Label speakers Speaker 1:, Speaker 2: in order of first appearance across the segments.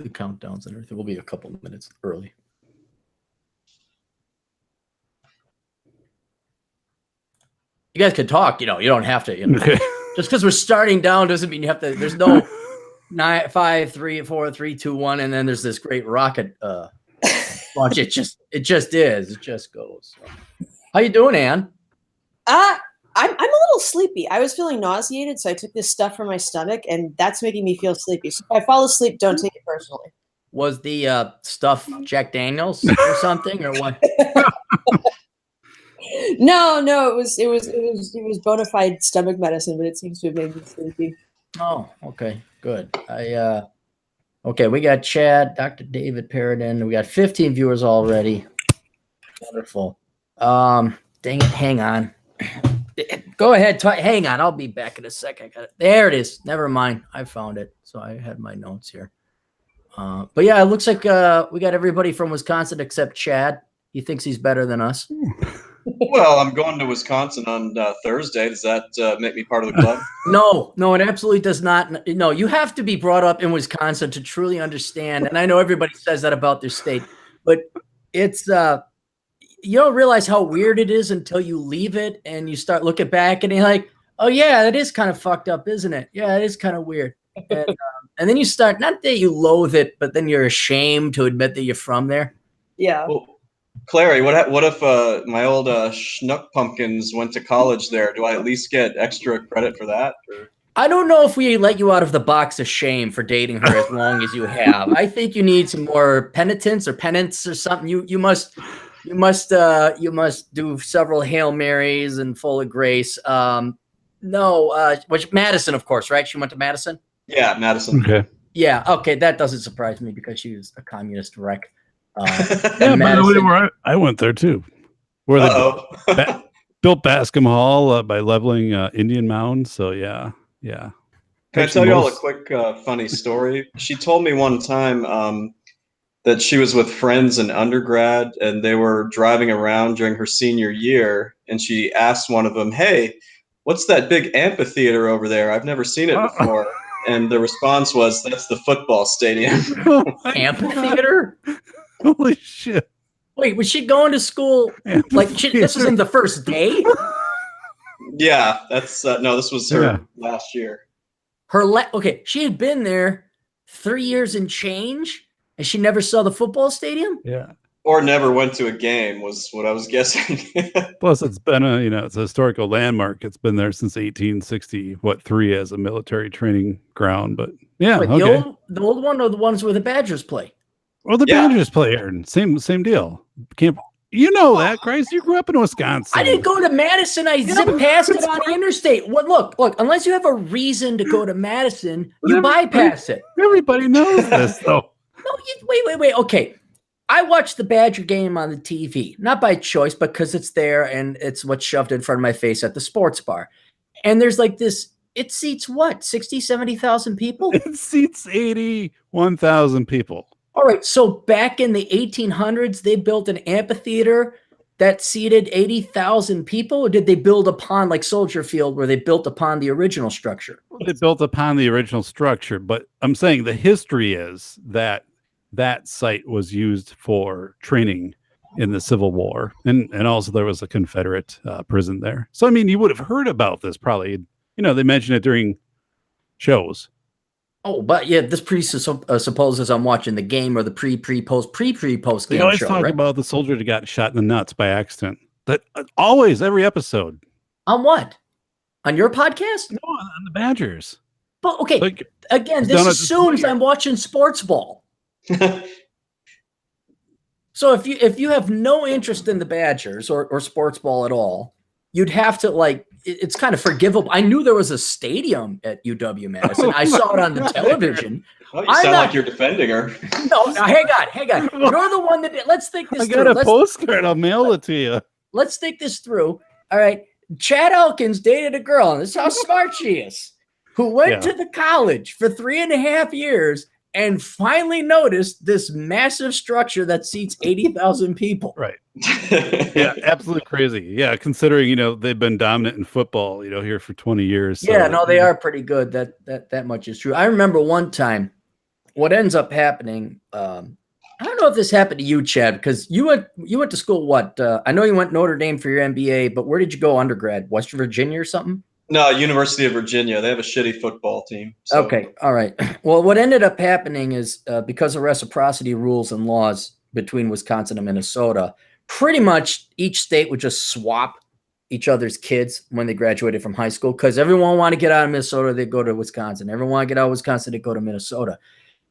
Speaker 1: the countdowns and everything. We'll be a couple of minutes early. You guys can talk, you don't have to,
Speaker 2: Okay.
Speaker 1: Just because we're starting down doesn't mean you have to. There's no 9, 5, 3, 4, 3, 2, 1, and then there's this great rocket launch. It just is. It just goes. So. How you doing, Ann?
Speaker 3: I'm a little sleepy. I was feeling nauseated, so I took this stuff for my stomach, and that's making me feel sleepy. So if I fall asleep, don't take it personally.
Speaker 1: Was the stuff Jack Daniels or something, or what?
Speaker 3: No, it was bona fide stomach medicine, but it seems to have made me sleepy.
Speaker 1: Oh, okay, good. Okay, we got Chad, Dr. David Paradin. We got 15 viewers already. Wonderful. Dang it, hang on. Go ahead, hang on. I'll be back in a second. I got it. There it is. Never mind. I found it. So I had my notes here. But yeah, it looks like we got everybody from Wisconsin except Chad. He thinks he's better than us.
Speaker 4: Well, I'm going to Wisconsin on Thursday. Does that make me part of the club?
Speaker 1: No, it absolutely does not. No, you have to be brought up in Wisconsin to truly understand. And I know everybody says that about their state, but it's you don't realize how weird it is until you leave it and you start looking back and you're like, oh yeah, that is kind of fucked up, isn't it? Yeah, it is kind of weird. And then you start, not that you loathe it, but then you're ashamed to admit that you're from there.
Speaker 3: Yeah.
Speaker 4: Well, Clary, what if my old Schnuck pumpkins went to college there? Do I at least get extra credit for that? Or?
Speaker 1: I don't know if we let you out of the box of shame for dating her as long as you have. I think you need some more penitence or something. You must do several Hail Marys and full of grace. Which Madison, of course, right? She went to Madison?
Speaker 4: Yeah, Madison.
Speaker 2: Okay.
Speaker 1: Yeah, okay, that doesn't surprise me because she was a communist wreck.
Speaker 2: Yeah, by the way, I went there too. Where they built Bascom Hall by leveling Indian Mound. So yeah.
Speaker 4: Can I tell you all a quick funny story? She told me one time that she was with friends in undergrad and they were driving around during her senior year, and she asked one of them, "Hey, what's that big amphitheater over there? I've never seen it before." And the response was, "That's the football stadium."
Speaker 1: Amphitheater?
Speaker 2: Holy shit.
Speaker 1: Wait, was she going to school? This was in the first day?
Speaker 4: Yeah, that's no, this was her last year.
Speaker 1: Okay, she had been there 3 years and change, and she never saw the football stadium?
Speaker 2: Yeah.
Speaker 4: Or never went to a game was what I was guessing.
Speaker 2: Plus, it's been it's a historical landmark. It's been there since 1863 as a military training ground. But yeah,
Speaker 1: wait,
Speaker 2: okay.
Speaker 1: The old one or the ones where the Badgers play?
Speaker 2: Well, the Badgers play here. Same deal. You know that, Christ. You grew up in Wisconsin.
Speaker 1: I didn't go to Madison. I zipped past it on the interstate. Look, unless you have a reason to go to Madison, you bypass it.
Speaker 2: Everybody knows this, though.
Speaker 1: No, wait. Okay. I watched the Badger game on the TV, not by choice, but because it's there and it's what's shoved in front of my face at the sports bar. And there's like this, it seats what, 60, 70,000 people?
Speaker 2: It seats 81,000 people.
Speaker 1: All right, so back in the 1800s, they built an amphitheater that seated 80,000 people, or did they build upon, like Soldier Field, where they built upon the original structure?
Speaker 2: They built upon the original structure, but I'm saying the history is that site was used for training in the Civil War, and also there was a Confederate prison there. So, I mean, you would have heard about this probably. They mentioned it during shows.
Speaker 1: Oh, but yeah, this presupposes I'm watching the game or the pre-post game show.
Speaker 2: They always talk about the soldier that got shot in the nuts by accident. That always, every episode.
Speaker 1: On what? On your podcast?
Speaker 2: No, on the Badgers.
Speaker 1: But okay, again, this assumes I'm watching sports ball. So if you have no interest in the Badgers or sports ball at all, you'd have to it's kind of forgivable. I knew there was a stadium at UW-Madison. I saw it on the television.
Speaker 4: Well, you sound like you're defending her.
Speaker 1: No, hang on. You're the one that let's think this through.
Speaker 2: I got a postcard. I'll mail it to you.
Speaker 1: Let's think this through. All right. Chad Elkins dated a girl, and this is how smart she is, who went to the college for 3.5 years and finally noticed this massive structure that seats 80,000 people.
Speaker 2: Right. Yeah, absolutely crazy. Yeah, considering, they've been dominant in football, here for 20 years. So.
Speaker 1: Yeah, no, they are pretty good. That much is true. I remember one time what ends up happening, I don't know if this happened to you, Chad, because you went to school. What? I know you went Notre Dame for your MBA, but where did you go undergrad? West Virginia or something?
Speaker 4: No, University of Virginia. They have a shitty football team. So.
Speaker 1: Okay, all right. Well, what ended up happening is because of reciprocity rules and laws between Wisconsin and Minnesota, pretty much each state would just swap each other's kids when they graduated from high school because everyone wanted to get out of Minnesota, they go to Wisconsin. Everyone wanted to get out of Wisconsin, they go to Minnesota.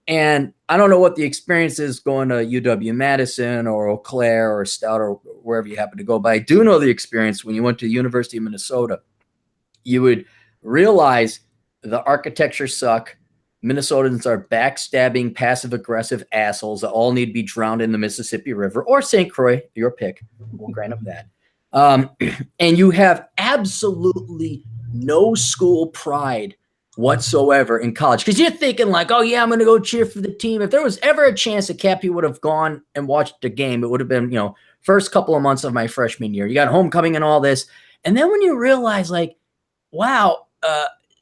Speaker 1: And I don't know what the experience is going to UW-Madison or Eau Claire or Stout or wherever you happen to go, but I do know the experience when you went to the University of Minnesota. You would realize the architecture suck. Minnesotans are backstabbing, passive-aggressive assholes that all need to be drowned in the Mississippi River or St. Croix, your pick. We'll grant them that. And you have absolutely no school pride whatsoever in college because you're thinking like, oh yeah, I'm going to go cheer for the team. If there was ever a chance that Cappy would have gone and watched the game, it would have been, first couple of months of my freshman year. You got homecoming and all this. And then when you realize like, wow,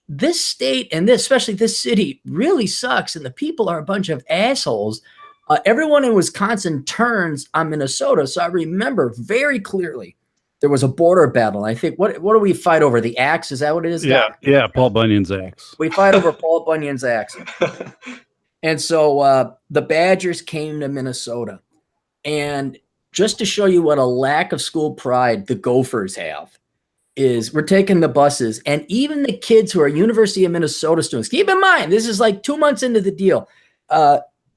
Speaker 1: this state and especially this city really sucks and the people are a bunch of assholes. Everyone in Wisconsin turns on Minnesota. So I remember very clearly there was a border battle. I think, what do we fight over? The axe? Is that what it is?
Speaker 2: Yeah, Paul Bunyan's axe.
Speaker 1: We fight over Paul Bunyan's axe. And so the Badgers came to Minnesota. And just to show you what a lack of school pride the Gophers have, is we're taking the buses, and even the kids who are University of Minnesota students, keep in mind, this is like 2 months into the deal.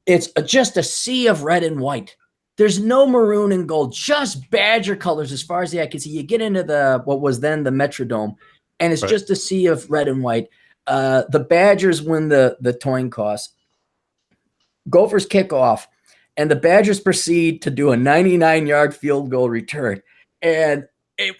Speaker 1: It's just a sea of red and white. There's no maroon and gold, just Badger colors as far as the eye can see. You get into what was then the Metrodome, and it's just a sea of red and white. The Badgers win the coin toss. Gophers kick off, and the Badgers proceed to do a 99-yard field goal return. And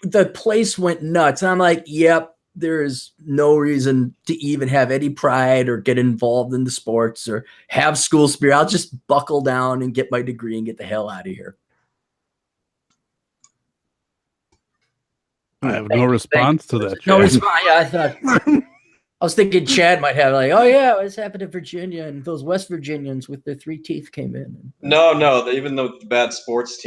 Speaker 1: the place went nuts. And I'm like, yep, there is no reason to even have any pride or get involved in the sports or have school spirit. I'll just buckle down and get my degree and get the hell out of here.
Speaker 2: I have no response to that.
Speaker 1: No response. Yeah, I was thinking Chad might have like, oh yeah, what's happened in Virginia and those West Virginians with their 3 teeth came in.
Speaker 4: No. Even though the bad sports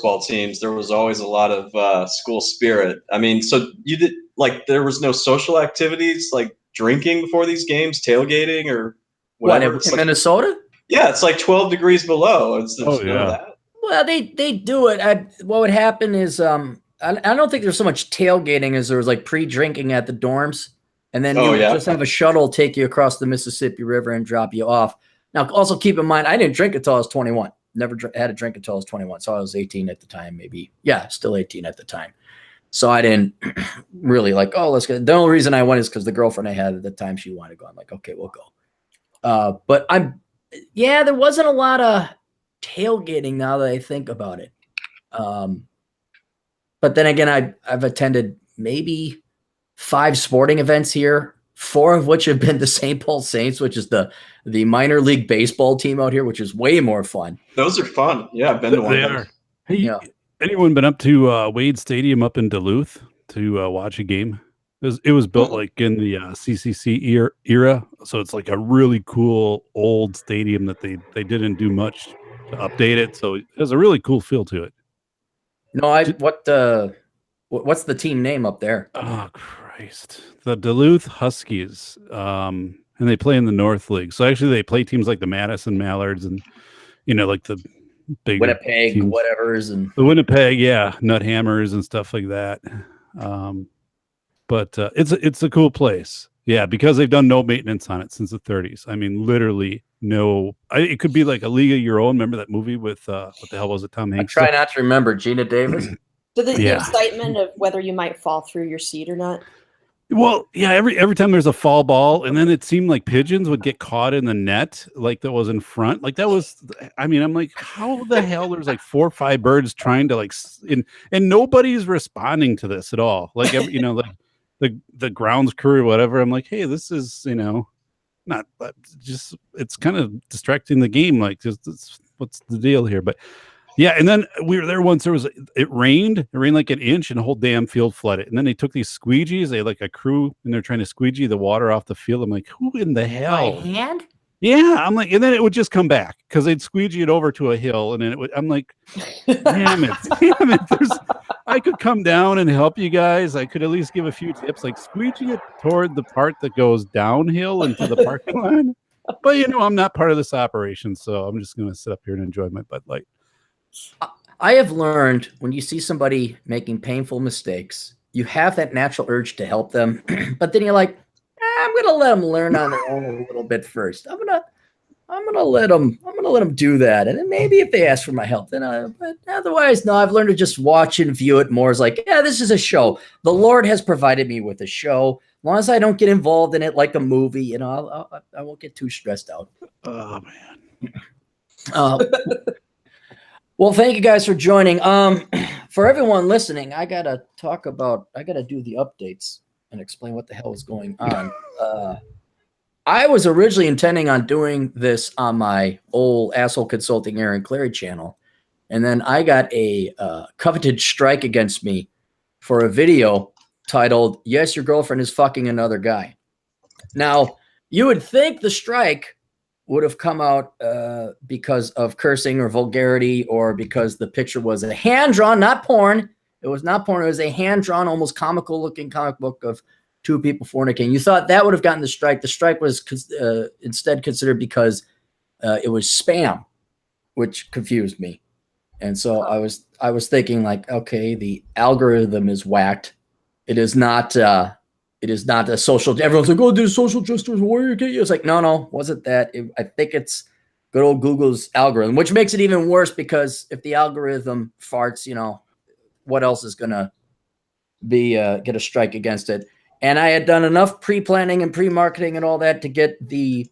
Speaker 4: ball teams, there was always a lot of school spirit. I mean, so you did like there was no social activities like drinking before these games, tailgating or whatever.
Speaker 1: What, in Minnesota?
Speaker 4: Yeah, it's like 12 degrees below. That.
Speaker 1: Well, they do it. What would happen is I don't think there's so much tailgating as there was like pre-drinking at the dorms. And then you just have a shuttle take you across the Mississippi River and drop you off. Now, also keep in mind, I didn't drink until I was 21. Never had a drink until I was 21. So I was 18 at the time, maybe. Yeah, still 18 at the time. So I didn't really like, oh, let's go. The only reason I went is because the girlfriend I had at the time, she wanted to go. I'm like, okay, we'll go. But there wasn't a lot of tailgating now that I think about it. But then again, I've attended maybe 5 sporting events here, 4 of which have been the St. Paul Saints, which is the minor league baseball team out here, which is way more fun.
Speaker 4: Those are fun. Yeah, I've been to one of those.
Speaker 2: Hey, anyone been up to Wade Stadium up in Duluth to watch a game? It was built like in the CCC era, so it's like a really cool old stadium that they didn't do much to update it, so it has a really cool feel to it.
Speaker 1: No, what's the team name up there?
Speaker 2: Oh, Christ. The Duluth Huskies. And they play in the North League. So actually they play teams like the Madison Mallards and, like the big
Speaker 1: Winnipeg,
Speaker 2: teams.
Speaker 1: whatevers. And
Speaker 2: the Winnipeg, Nut Hammers and stuff like that. But it's a cool place. Yeah, because they've done no maintenance on it since the 30s. I mean, literally no. It could be like a league of your own. Remember that movie with, what the hell was it, Tom Hanks?
Speaker 1: I try not to remember. Gina Davis?
Speaker 3: So the excitement of whether you might fall through your seat or not?
Speaker 2: Well, yeah, every time there's a foul ball, and then it seemed like pigeons would get caught in the net, like that was in front. Like that was, I mean, I'm like, how the hell there's like 4 or 5 birds trying to like, and nobody's responding to this at all. Like, like the grounds crew or whatever. I'm like, hey, this is, not just, it's kind of distracting the game. Like, just what's the deal here? But yeah, and then we were there once. It rained like an inch, and the whole damn field flooded. And then they took these squeegees. They had like a crew, and they're trying to squeegee the water off the field. I'm like, who in the hell?
Speaker 1: By hand?
Speaker 2: Yeah, I'm like, and then it would just come back because they'd squeegee it over to a hill, and then I'm like, damn it. I could come down and help you guys. I could at least give a few tips, like squeegee it toward the part that goes downhill into the parking lot. But I'm not part of this operation, so I'm just gonna sit up here and enjoy my Bud Light.
Speaker 1: I have learned when you see somebody making painful mistakes, you have that natural urge to help them, but then you're like, I'm gonna let them learn on their own a little bit first. I'm gonna let them do that, and then maybe if they ask for my help, then but otherwise, no. I've learned to just watch and view it more as like, yeah, this is a show. The Lord has provided me with a show. As long as I don't get involved in it like a movie, I won't get too stressed out.
Speaker 2: Oh man.
Speaker 1: Well, thank you guys for joining. For everyone listening, I gotta do the updates and explain what the hell is going on. I was originally intending on doing this on my old Asshole Consulting Aaron Clary channel, and then I got a coveted strike against me for a video titled, "Yes, your girlfriend is fucking another guy." Now, you would think the strike would have come out because of cursing or vulgarity, or because the picture was a hand-drawn, not porn. It was not porn. It was a hand-drawn, almost comical-looking comic book of two people fornicating. You thought that would have gotten the strike. The strike was instead considered because it was spam, which confused me. And so I was thinking like, okay, the algorithm is whacked. It is not a social. Everyone's like, oh, there's social justice warrior. It's like, no, wasn't that? I think it's good old Google's algorithm, which makes it even worse because if the algorithm farts, what else is gonna be get a strike against it? And I had done enough pre-planning and pre-marketing and all that to get the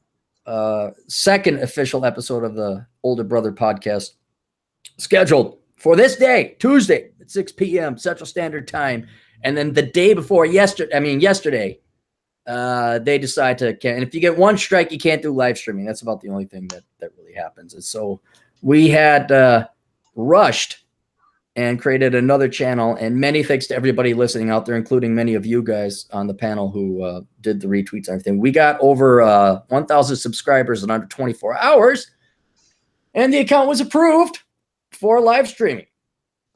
Speaker 1: second official episode of the Older Brother podcast scheduled for this day, Tuesday at 6 p.m. Central Standard Time. And then the day before yesterday, they decide to cancel. And if you get one strike, you can't do live streaming. That's about the only thing that really happens. And so we had rushed and created another channel. And many thanks to everybody listening out there, including many of you guys on the panel who did the retweets and everything. We got over 1,000 subscribers in under 24 hours. And the account was approved for live streaming.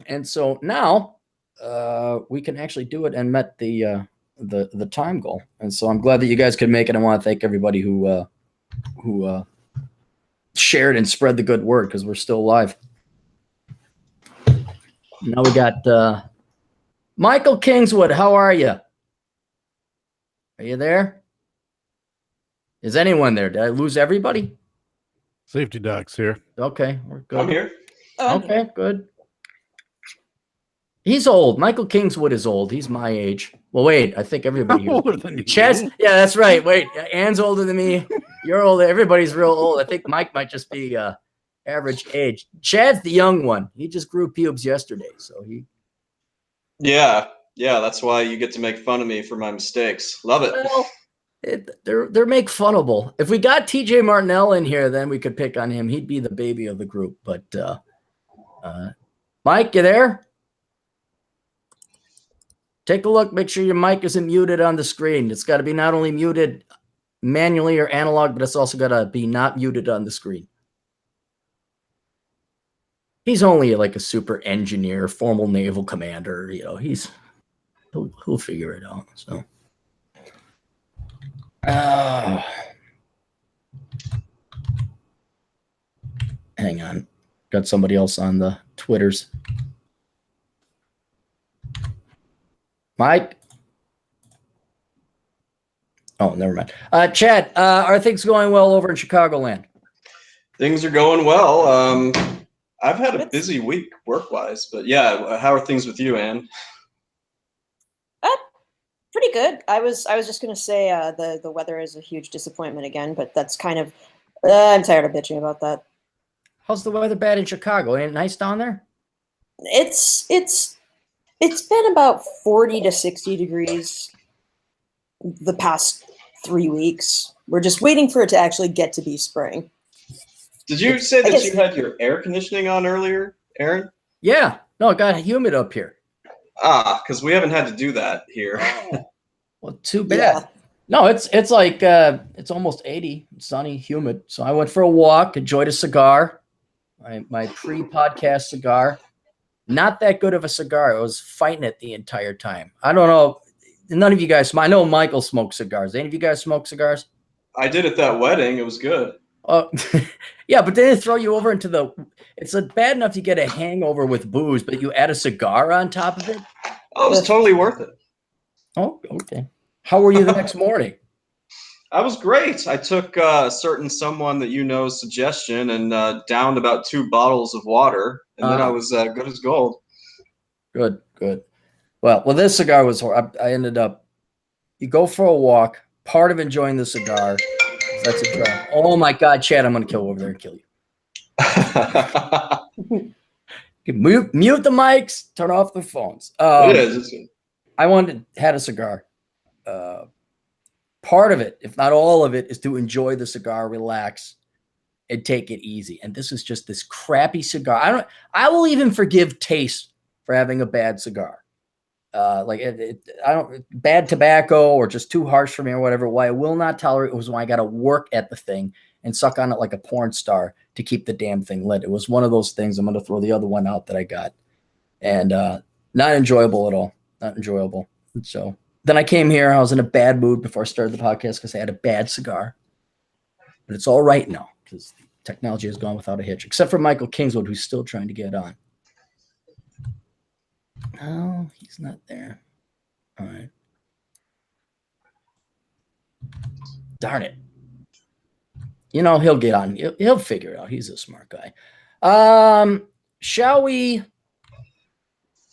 Speaker 1: And so now we can actually do it and met the time goal. And so I'm glad that you guys could make it. I want to thank everybody who shared and spread the good word, because we're still live. Now we got Michael Kingswood. How are you? Are you there? Is anyone there? Did I lose everybody?
Speaker 2: Safety Doc's here.
Speaker 1: Okay, we're good.
Speaker 4: I'm here.
Speaker 1: Okay, good. He's old. Michael Kingswood is old. He's my age. Well, wait. I think everybody here.
Speaker 2: Older than you.
Speaker 1: Chad's, yeah, that's right. Wait, Ann's older than me. You're older. Everybody's real old. I think Mike might just be average age. Chad's the young one. He just grew pubes yesterday, so he.
Speaker 4: Yeah, that's why you get to make fun of me for my mistakes. Love it.
Speaker 1: Well, they're make funnable. If we got TJ Martinell in here, then we could pick on him. He'd be the baby of the group. But Mike, you there? Take a look. Make sure your mic isn't muted on the screen. It's got to be not only muted manually or analog, but it's also got to be not muted on the screen. He's only like a super engineer, formal naval commander. He'll figure it out. So, hang on. Got somebody else on the Twitters. Mike? Oh, never mind. Chad, are things going well over in Chicagoland?
Speaker 4: Things are going well. I've had a busy week work-wise, but yeah, how are things with you, Ann?
Speaker 3: Pretty good. I was just gonna say the weather is a huge disappointment again, but that's kind of I'm tired of bitching about that.
Speaker 1: How's the weather bad in Chicago? Ain't it nice down there?
Speaker 3: It's been about 40 to 60 degrees the past 3 weeks. We're just waiting for it to actually get to be spring.
Speaker 4: Did you say that you had your air conditioning on earlier, Aaron?
Speaker 1: Yeah. No, it got humid up here.
Speaker 4: Because we haven't had to do that here.
Speaker 1: Well, too bad.
Speaker 3: Yeah.
Speaker 1: No, it's like it's almost 80, sunny, humid. So I went for a walk, enjoyed a cigar, my pre-podcast cigar. Not that good of a cigar. I was fighting it the entire time. I don't know. None of you guys. I know Michael smokes cigars. Any of you guys smoke cigars?
Speaker 4: I did at that wedding. It was good.
Speaker 1: Yeah, but they throw you over into the. It's bad enough you get a hangover with booze, but you add a cigar on top of it.
Speaker 4: Oh, it was totally worth it.
Speaker 1: Oh, okay. How were you the next morning?
Speaker 4: I was great. I took a certain someone that you know's suggestion and downed about 2 bottles of water, and then I was good as gold.
Speaker 1: Good. Well, this cigar was. I ended up. You go for a walk. Part of enjoying the cigar. That's a drug. Oh my God, Chad! I'm gonna kill over there and kill you. Mute the mics. Turn off the phones.
Speaker 4: It is.
Speaker 1: I had a cigar. Part of it, if not all of it, is to enjoy the cigar, relax, and take it easy. And this is just this crappy cigar. I will even forgive taste for having a bad cigar. Bad tobacco or just too harsh for me or whatever. Why I will not tolerate it was when I got to work at the thing and suck on it like a porn star to keep the damn thing lit. It was one of those things. I'm going to throw the other one out that I got, and not enjoyable at all. Not enjoyable. So then I came here. I was in a bad mood before I started the podcast because I had a bad cigar, but it's all right now because technology has gone without a hitch, except for Michael Kingswood, who's still trying to get on. No, he's not there. All right. Darn it. He'll get on. He'll figure it out. He's a smart guy. Shall we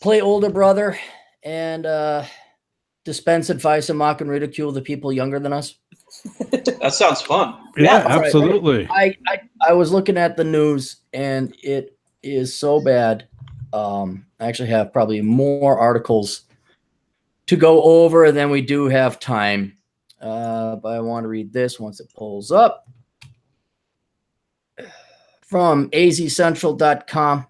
Speaker 1: play older brother and dispense advice and mock and ridicule the people younger than us?
Speaker 4: That sounds fun.
Speaker 2: Yeah, absolutely.
Speaker 1: Right. I was looking at the news and it is so bad. I actually have probably more articles to go over than we do have time. But I want to read this once it pulls up. From azcentral.com.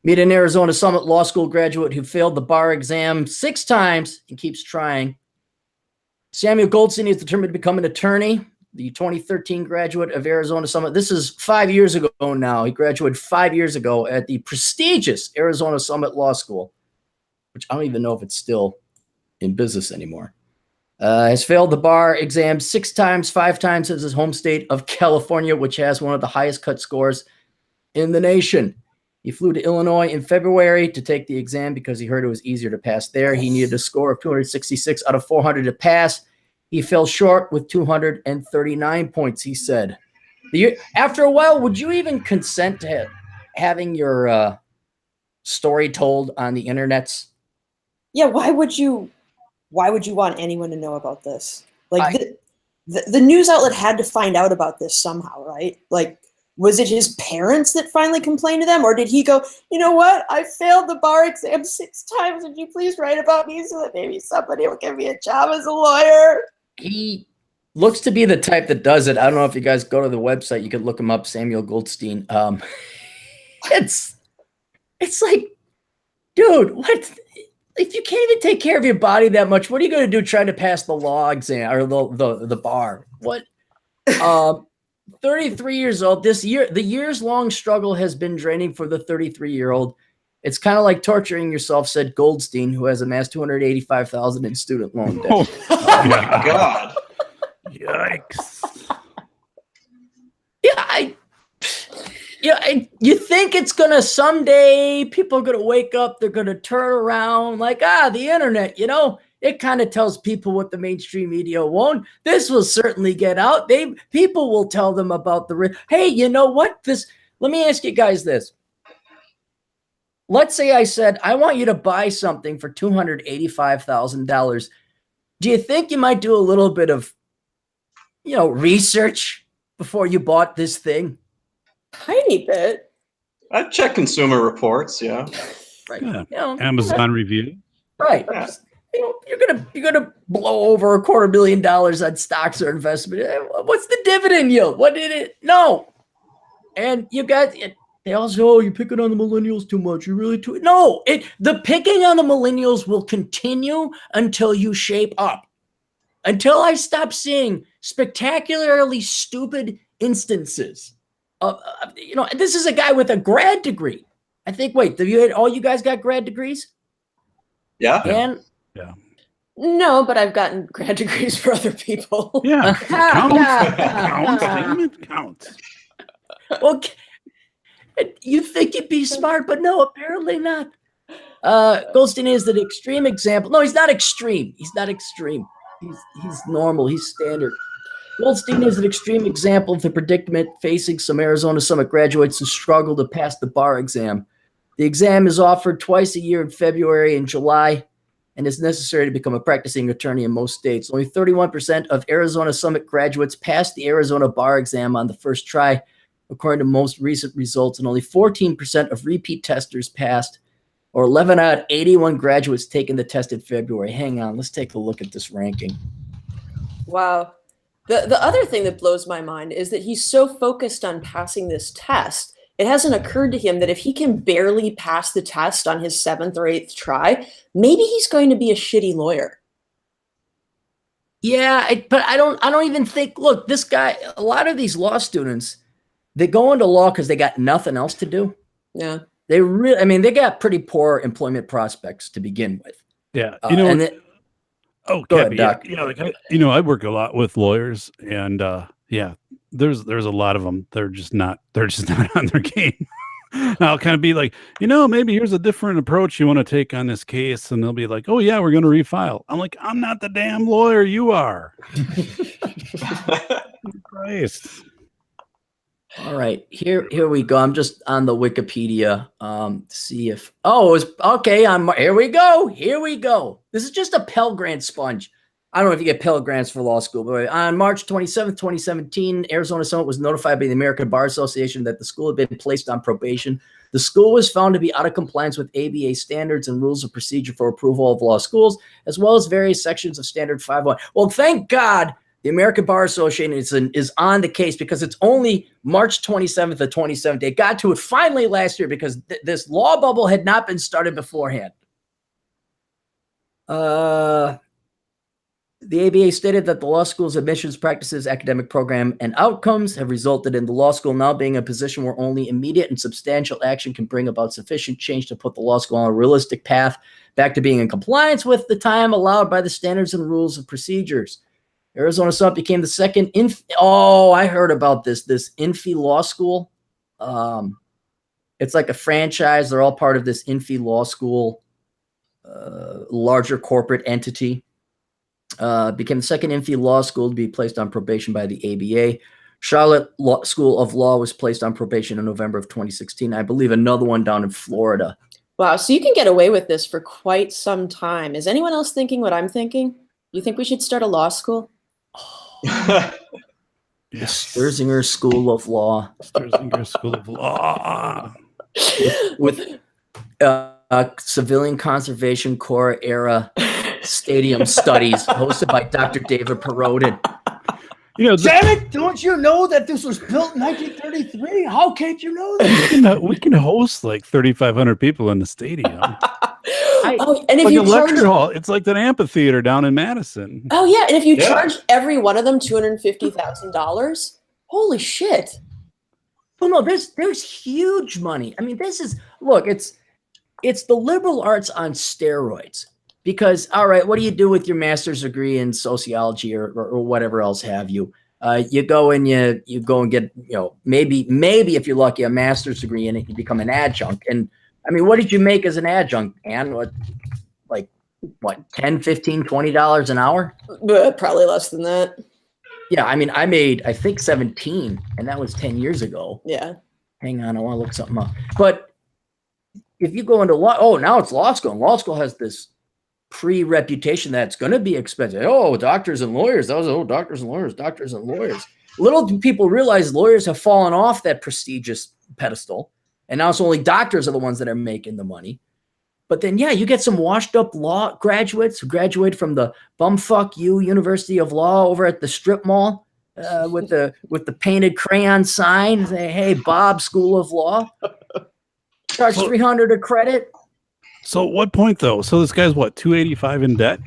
Speaker 1: Meet an Arizona Summit Law School graduate who failed the bar exam 6 times and keeps trying. Samuel Goldstein is determined to become an attorney. The 2013 graduate of Arizona Summit. This is 5 years ago now. He graduated 5 years ago at the prestigious Arizona Summit Law School, which I don't even know if it's still in business anymore. Has failed the bar exam 6 times, 5 times as his home state of California, which has one of the highest cut scores in the nation. He flew to Illinois in February to take the exam because he heard it was easier to pass there. He needed a score of 266 out of 400 to pass. He fell short with 239 points, he said. After a while, would you even consent to having your story told on the internets?
Speaker 3: Yeah, why would you want anyone to know about this? Like, the news outlet had to find out about this somehow, right? Like, was it his parents that finally complained to them? Or did he go, you know what? I failed the bar exam 6 times. Would you please write about me so that maybe somebody will give me a job as a lawyer?
Speaker 1: He looks to be the type that does it. I don't know if you guys go to the website. You could look him up, Samuel Goldstein. It's like, dude, what? If you can't even take care of your body that much, what are you going to do trying to pass the law exam or the bar? What? 33 years old. The years-long struggle has been draining for the 33-year-old. It's kind of like torturing yourself, said Goldstein, who has amassed $285,000 in student loan debt.
Speaker 4: Oh my God.
Speaker 2: Yikes.
Speaker 1: You think it's going to someday, people are going to wake up, they're going to turn around like, the internet, it kind of tells people what the mainstream media won't. This will certainly get out. People will tell them about hey, you know what? Let me ask you guys this. Let's say I said, I want you to buy something for $285,000. Do you think you might do a little bit of, research before you bought this thing?
Speaker 3: Tiny bit.
Speaker 4: I'd check Consumer Reports, yeah.
Speaker 1: Right.
Speaker 2: Yeah. Amazon review.
Speaker 1: Right. Yeah. You're gonna blow over $250,000 on stocks or investment. What's the dividend yield? What did it? No. And you guys, they all say, "Oh, you're picking on the millennials too much. You're really too." No, the picking on the millennials will continue until you shape up. until I stop seeing spectacularly stupid instances of, this is a guy with a grad degree. I think, wait, all you guys got grad degrees?
Speaker 4: Yeah.
Speaker 1: And
Speaker 2: Yeah.
Speaker 3: No, but I've gotten grad degrees for other people.
Speaker 2: Yeah. Counts.
Speaker 1: Well, you think you'd be smart, but no, apparently not. Goldstein is the extreme example. No, he's not extreme. He's not extreme. He's normal. He's standard. Goldstein is an extreme example of the predicament facing some Arizona Summit graduates who struggle to pass the bar exam. The exam is offered twice a year in February and July and is necessary to become a practicing attorney in most states. Only 31% of Arizona Summit graduates passed the Arizona bar exam on the first try, according to most recent results, and only 14% of repeat testers passed, or 11 out of 81 graduates taking the test in February. Hang on, let's take a look at this ranking.
Speaker 3: Wow. The other thing that blows my mind is that he's so focused on passing this test, it hasn't occurred to him that if he can barely pass the test on his 7th or 8th try, maybe he's going to be a shitty lawyer.
Speaker 1: Yeah, but I don't even think, look, this guy, a lot of these law students, they go into law because they got nothing else to do.
Speaker 3: Yeah.
Speaker 1: They really, I mean, they got pretty poor employment prospects to begin with.
Speaker 2: Yeah.
Speaker 1: Go
Speaker 2: Cappy,
Speaker 1: ahead, Doc.
Speaker 2: yeah, like I work a lot with lawyers, and there's a lot of them. They're just not on their game. I'll kind of be like, maybe here's a different approach you want to take on this case, and they'll be like, oh yeah, we're going to refile. I'm like, I'm not the damn lawyer, you are. Christ.
Speaker 1: All right, here we go. I'm just on the Wikipedia to see if it was okay. Here we go. This is just a Pell Grant sponge. I don't know if you get Pell Grants for law school, but on March 27th, 2017, Arizona Summit was notified by the American Bar Association that the school had been placed on probation. The school was found to be out of compliance with ABA standards and rules of procedure for approval of law schools, as well as various sections of Standard 501. Well, thank God the American Bar Association is on the case, because it's only March 27th of 2017. They got to it finally last year because this law bubble had not been started beforehand. The ABA stated that the law school's admissions practices, academic program, and outcomes have resulted in the law school now being in a position where only immediate and substantial action can bring about sufficient change to put the law school on a realistic path back to being in compliance with the time allowed by the standards and rules of procedures. Arizona Summit became the second I heard about this Infi Law School. It's like a franchise. They're all part of this Infi Law School, larger corporate entity. Became the second Infi Law School to be placed on probation by the ABA. Charlotte School of Law was placed on probation in November of 2016. I believe another one down in Florida.
Speaker 3: Wow, so you can get away with this for quite some time. Is anyone else thinking what I'm thinking? You think we should start a law school?
Speaker 2: Yes.
Speaker 1: Sturzinger School of Law.
Speaker 2: Sturzinger School of Law.
Speaker 1: With Civilian Conservation Corps era stadium studies hosted by Dr. David Perodin. Damn it, don't you know that this was built in 1933? How can't you know that?
Speaker 2: We can host like 3,500 people in the stadium.
Speaker 3: And if
Speaker 2: like
Speaker 3: you
Speaker 2: a lecture hall, it's like an amphitheater down in Madison.
Speaker 3: Oh yeah, and if you charge every one of them $250,000, holy shit!
Speaker 1: Well, no, there's huge money. I mean, it's the liberal arts on steroids. Because, all right, what do you do with your master's degree in sociology or whatever else have you? You go and you go and get, maybe if you're lucky, a master's degree in it, you become an adjunct. And I mean, what did you make as an adjunct, Ann? What, $10, $15, $20 an hour?
Speaker 3: Probably less than that.
Speaker 1: Yeah, I mean, I made, I think 17, and that was 10 years ago.
Speaker 3: Yeah.
Speaker 1: Hang on, I want to look something up. But if you go into law, now it's law school. And law school has this pre-reputation that's going to be expensive. Oh, doctors and lawyers. Doctors and lawyers. Little do people realize lawyers have fallen off that prestigious pedestal, and now it's only doctors are the ones that are making the money. But then, you get some washed-up law graduates who graduated from the bumfuck you University of Law over at the strip mall with the painted crayon sign. Say, hey, Bob, School of Law. Charge $300 a credit.
Speaker 2: So at what point, though? So this guy's what, $285 in debt?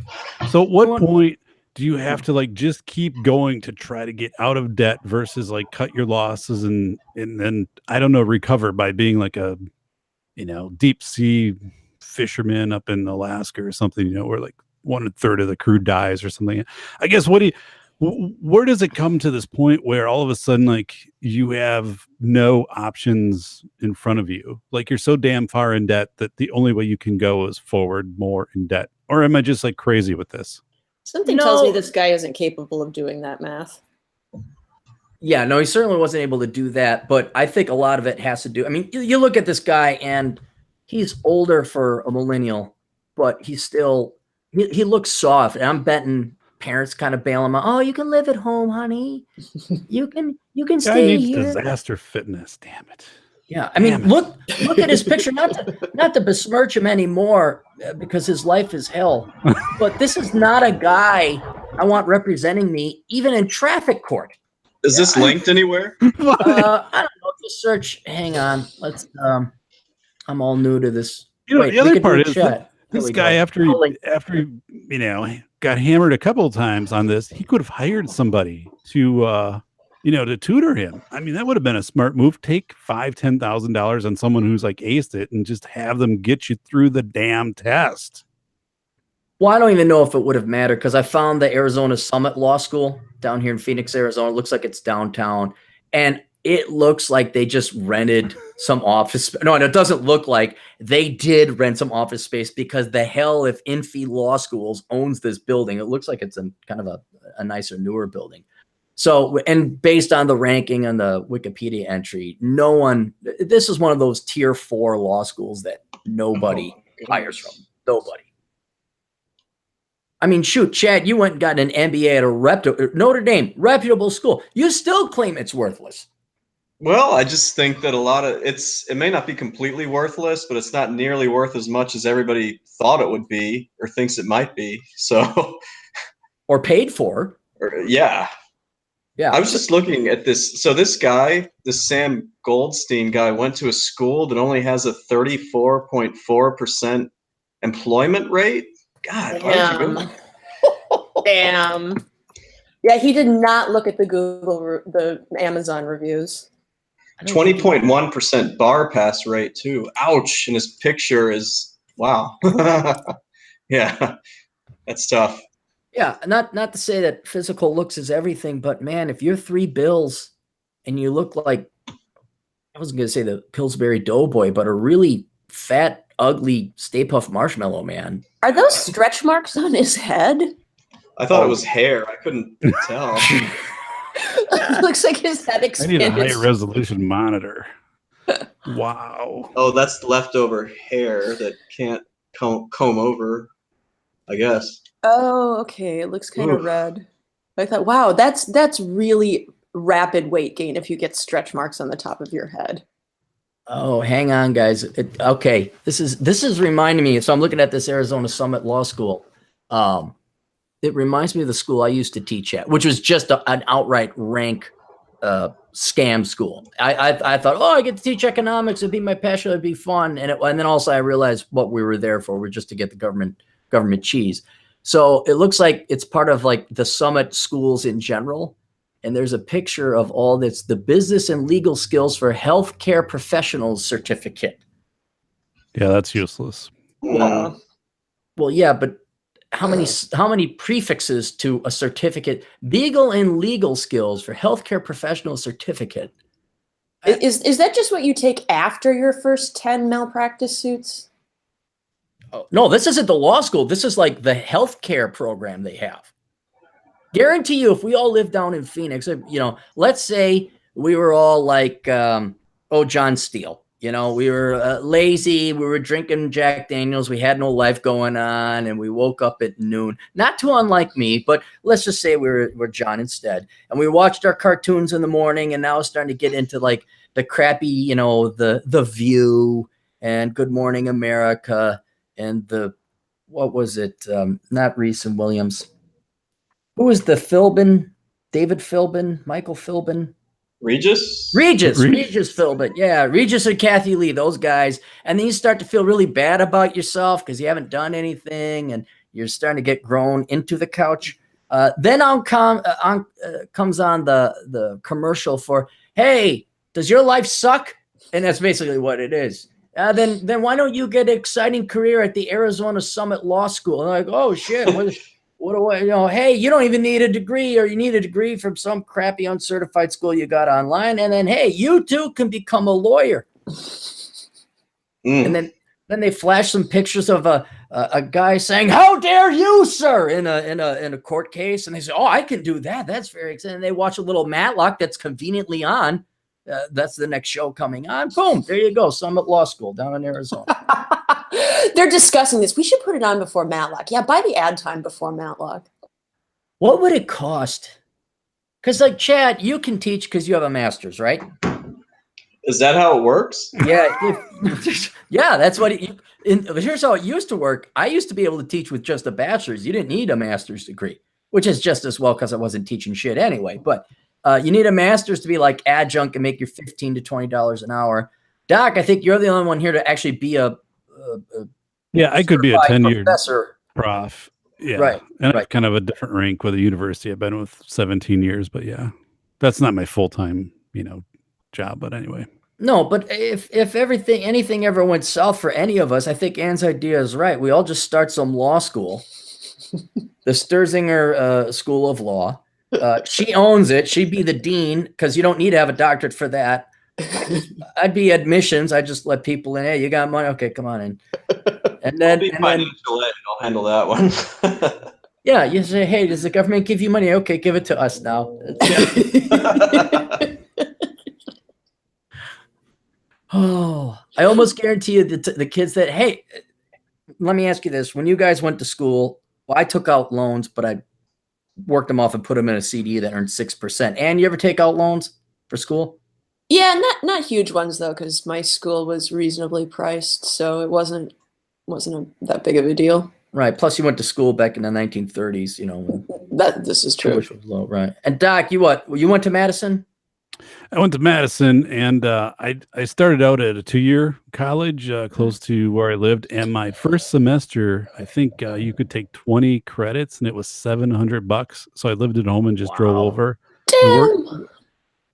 Speaker 2: So at what point do you have to like just keep going to try to get out of debt versus like cut your losses and then I don't know, recover by being like a, you know, deep sea fisherman up in Alaska or something, you know, where like 1/3 of the crew dies or something. I guess where does it come to this point where all of a sudden like you have no options in front of you? Like you're so damn far in debt that the only way you can go is forward more in debt. Or am I just like crazy with this?
Speaker 3: Something tells me this guy isn't capable of doing that math.
Speaker 1: Yeah, no, he certainly wasn't able to do that. But I think a lot of it has to do. I mean, you look at this guy, and he's older for a millennial, but he's still he looks soft. And I'm betting parents kind of bail him out. Oh, you can live at home, honey. You can
Speaker 2: Guy
Speaker 1: stay
Speaker 2: needs
Speaker 1: here.
Speaker 2: disaster fitness. Damn it.
Speaker 1: Yeah, I mean, look at his picture. Not to besmirch him anymore, because his life is hell. But this is not a guy I want representing me, even in traffic court.
Speaker 4: Is this linked anywhere?
Speaker 1: I don't know. Just search. Hang on. Let's. I'm all new to this.
Speaker 2: You know,
Speaker 1: Wait,
Speaker 2: the other part is that
Speaker 1: There
Speaker 2: this
Speaker 1: we
Speaker 2: guy,
Speaker 1: go.
Speaker 2: after he, you know, got hammered a couple of times on this, he could have hired somebody to, you know, to tutor him. I mean, that would have been a smart move. Take $5,000-$10,000 on someone who's like aced it and just have them get you through the damn test.
Speaker 1: Well, I don't even know if it would have mattered, because I found the Arizona Summit Law School down here in Phoenix, Arizona. It looks like it's downtown, and it looks like they just rented some office. No, and it doesn't look like they did rent some office space, because the hell if Infi Law Schools owns this building. It looks like it's a kind of a nicer, newer building. So, and based on the ranking and the Wikipedia entry, this is one of those tier 4 law schools that nobody hires from. Nobody. I mean, shoot, Chad, you went and got an MBA at a Notre Dame, reputable school. You still claim it's worthless.
Speaker 4: Well, I just think that it may not be completely worthless, but it's not nearly worth as much as everybody thought it would be or thinks it might be. So,
Speaker 1: or paid for.
Speaker 4: Yeah.
Speaker 1: Yeah.
Speaker 4: I was just looking at this. So this guy, this Sam Goldstein guy, went to a school that only has a 34.4% employment rate. God, why did you go there?
Speaker 3: Damn. Yeah, he did not look at the Amazon reviews.
Speaker 4: 20.1% bar pass rate too. Ouch! And his picture is wow. Yeah, that's tough.
Speaker 1: Yeah, not to say that physical looks is everything, but man, if you're 3 bills and you look like, I wasn't gonna say the Pillsbury Doughboy, but a really fat, ugly Stay Puft Marshmallow Man.
Speaker 3: Are those stretch marks on his head?
Speaker 4: I thought it was hair. I couldn't tell.
Speaker 3: It looks like his head expanded.
Speaker 2: I need a high resolution monitor. Wow.
Speaker 4: Oh, that's leftover hair that can't comb over, I guess.
Speaker 3: Oh, okay. It looks kind of red. I thought, wow, that's really rapid weight gain if you get stretch marks on the top of your head.
Speaker 1: Oh, hang on, guys. Okay, this is reminding me. So I'm looking at this Arizona Summit Law School. It reminds me of the school I used to teach at, which was just an outright rank scam school. I thought, oh, I get to teach economics. It'd be my passion. It'd be fun. And then also I realized what we were there for. We're just to get the government cheese. So it looks like it's part of like the Summit schools in general. And there's a picture of all this, the business and legal skills for healthcare professionals certificate.
Speaker 2: Yeah, that's useless.
Speaker 1: Well, yeah, but how many prefixes to a certificate? Legal and legal skills for healthcare professional certificate.
Speaker 3: Is that just what you take after your first 10 malpractice suits?
Speaker 1: Oh, no, this isn't the law school. This is like the healthcare program they have. Guarantee you, if we all lived down in Phoenix, let's say we were all like, John Steele. We were lazy. We were drinking Jack Daniels. We had no life going on, and we woke up at noon. Not too unlike me, but let's just say we're John instead. And we watched our cartoons in the morning, and now it's starting to get into like the crappy, the View and Good Morning America and what was it? Not Reese and Williams. Who was the Philbin? David Philbin? Michael Philbin?
Speaker 4: Regis
Speaker 1: Philbin. Yeah, Regis and Kathy Lee, those guys. And then you start to feel really bad about yourself because you haven't done anything and you're starting to get grown into the couch. Then comes on the commercial for, hey, does your life suck? And that's basically what it is. Then why don't you get an exciting career at the Arizona Summit Law School? And I'm like, oh shit, what do I, hey, you don't even need a degree, or you need a degree from some crappy uncertified school you got online. And then, hey, you too can become a lawyer. And then they flash some pictures of a guy saying, "How dare you, sir?" in a court case, and they say, "Oh, I can do that. That's very exciting." And they watch a little Matlock that's conveniently on. That's the next show coming on. Boom, there you go. Summit Law School down in Arizona.
Speaker 3: They're discussing this. We should put it on before Matlock. Yeah, buy the ad time before Matlock.
Speaker 1: What would it cost? Because like Chad, you can teach because you have a master's, right?
Speaker 4: Is that how it works?
Speaker 1: Yeah, yeah, that's what here's how it used to work. I used to be able to teach with just a bachelor's. You didn't need a master's degree, which is just as well because I wasn't teaching shit anyway. But you need a master's to be like adjunct and make your $15 to $20 an hour. Doc, I think you're the only one here to actually be a
Speaker 2: I could be a 10-year
Speaker 1: professor.
Speaker 2: Prof. Yeah,
Speaker 1: right.
Speaker 2: And I have kind of a different rank with a university. I've been with 17 years, but yeah, that's not my full-time, job. But anyway.
Speaker 1: No, but if anything ever went south for any of us, I think Ann's idea is right. We all just start some law school, the Sturzinger School of Law. She owns it. She'd be the dean because you don't need to have a doctorate for that. I'd be admissions. I just let people in. Hey, you got money? Okay, come on in. And then
Speaker 4: I'll be financial aid. I'll handle that one.
Speaker 1: Yeah, you say, hey, does the government give you money? Okay, give it to us now. Oh, I almost guarantee you that the kids that, hey, let me ask you this. When you guys went to school, well, I took out loans, but I worked them off and put them in a CD that earned 6%. And you ever take out loans for school?
Speaker 3: Yeah, not huge ones though, because my school was reasonably priced, so it wasn't that big of a deal.
Speaker 1: Right. Plus, you went to school back in the 1930s.
Speaker 3: This is true.
Speaker 1: Which was low, right? And Doc, you went to Madison?
Speaker 2: I went to Madison, and I started out at a 2-year college close to where I lived. And my first semester, I think you could take 20 credits, and it was $700. So I lived at home and just drove over.
Speaker 3: Damn.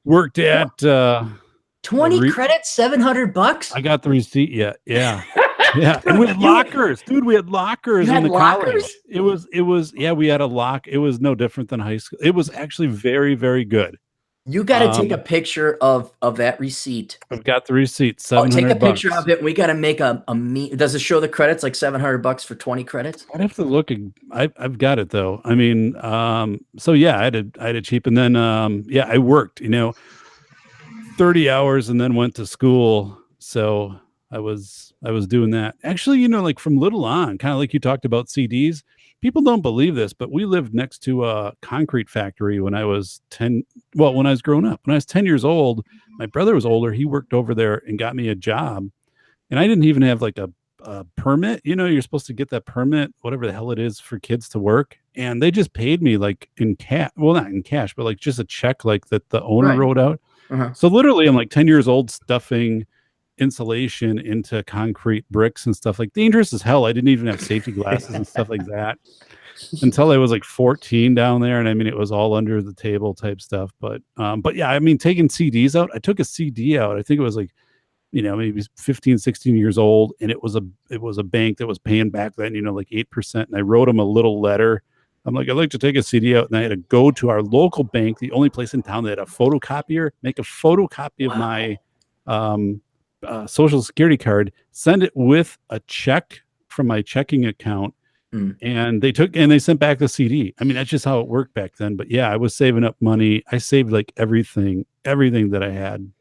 Speaker 2: Worked at
Speaker 1: 20 credits, $700.
Speaker 2: I got the receipt. Yeah. Yeah, and we had lockers, dude. We had lockers in the college. It was. Yeah, we had a lock. It was no different than high school. It was actually very, very good.
Speaker 1: You got to take a picture of that receipt.
Speaker 2: I've got the receipt. $700.
Speaker 1: Take a picture of it. We got to make a meme. Does it show the credits like $700 for 20 credits?
Speaker 2: I'd have to look. I've got it though. I mean, so yeah, I had a cheap, and then I worked. 30 hours, and then went to school. So I was doing that. Actually, like from little on, kind of like you talked about CDs. People don't believe this, but we lived next to a concrete factory when I was 10. Well, when I was growing up, when I was 10 years old, my brother was older. He worked over there and got me a job. And I didn't even have like a permit. You're supposed to get that permit, whatever the hell it is for kids to work. And they just paid me like in cash. Well, not in cash, but like just a check like that the owner wrote out. Uh-huh. So literally I'm like 10 years old stuffing insulation into concrete bricks and stuff, like dangerous as hell. I didn't even have safety glasses and stuff like that until I was like 14 down there. And I mean, it was all under the table type stuff. But yeah, I mean, taking CDs out, I took a CD out. I think it was like, maybe 15, 16 years old. And it was a bank that was paying back then, like 8%. And I wrote them a little letter. I'm like, I'd like to take a CD out. And I had to go to our local bank, the only place in town that had a photocopier, make a photocopy of my, social security card, send it with a check from my checking account, and they sent back the CD. I mean, that's just how it worked back then. But yeah, I was saving up money. I saved like everything that I had.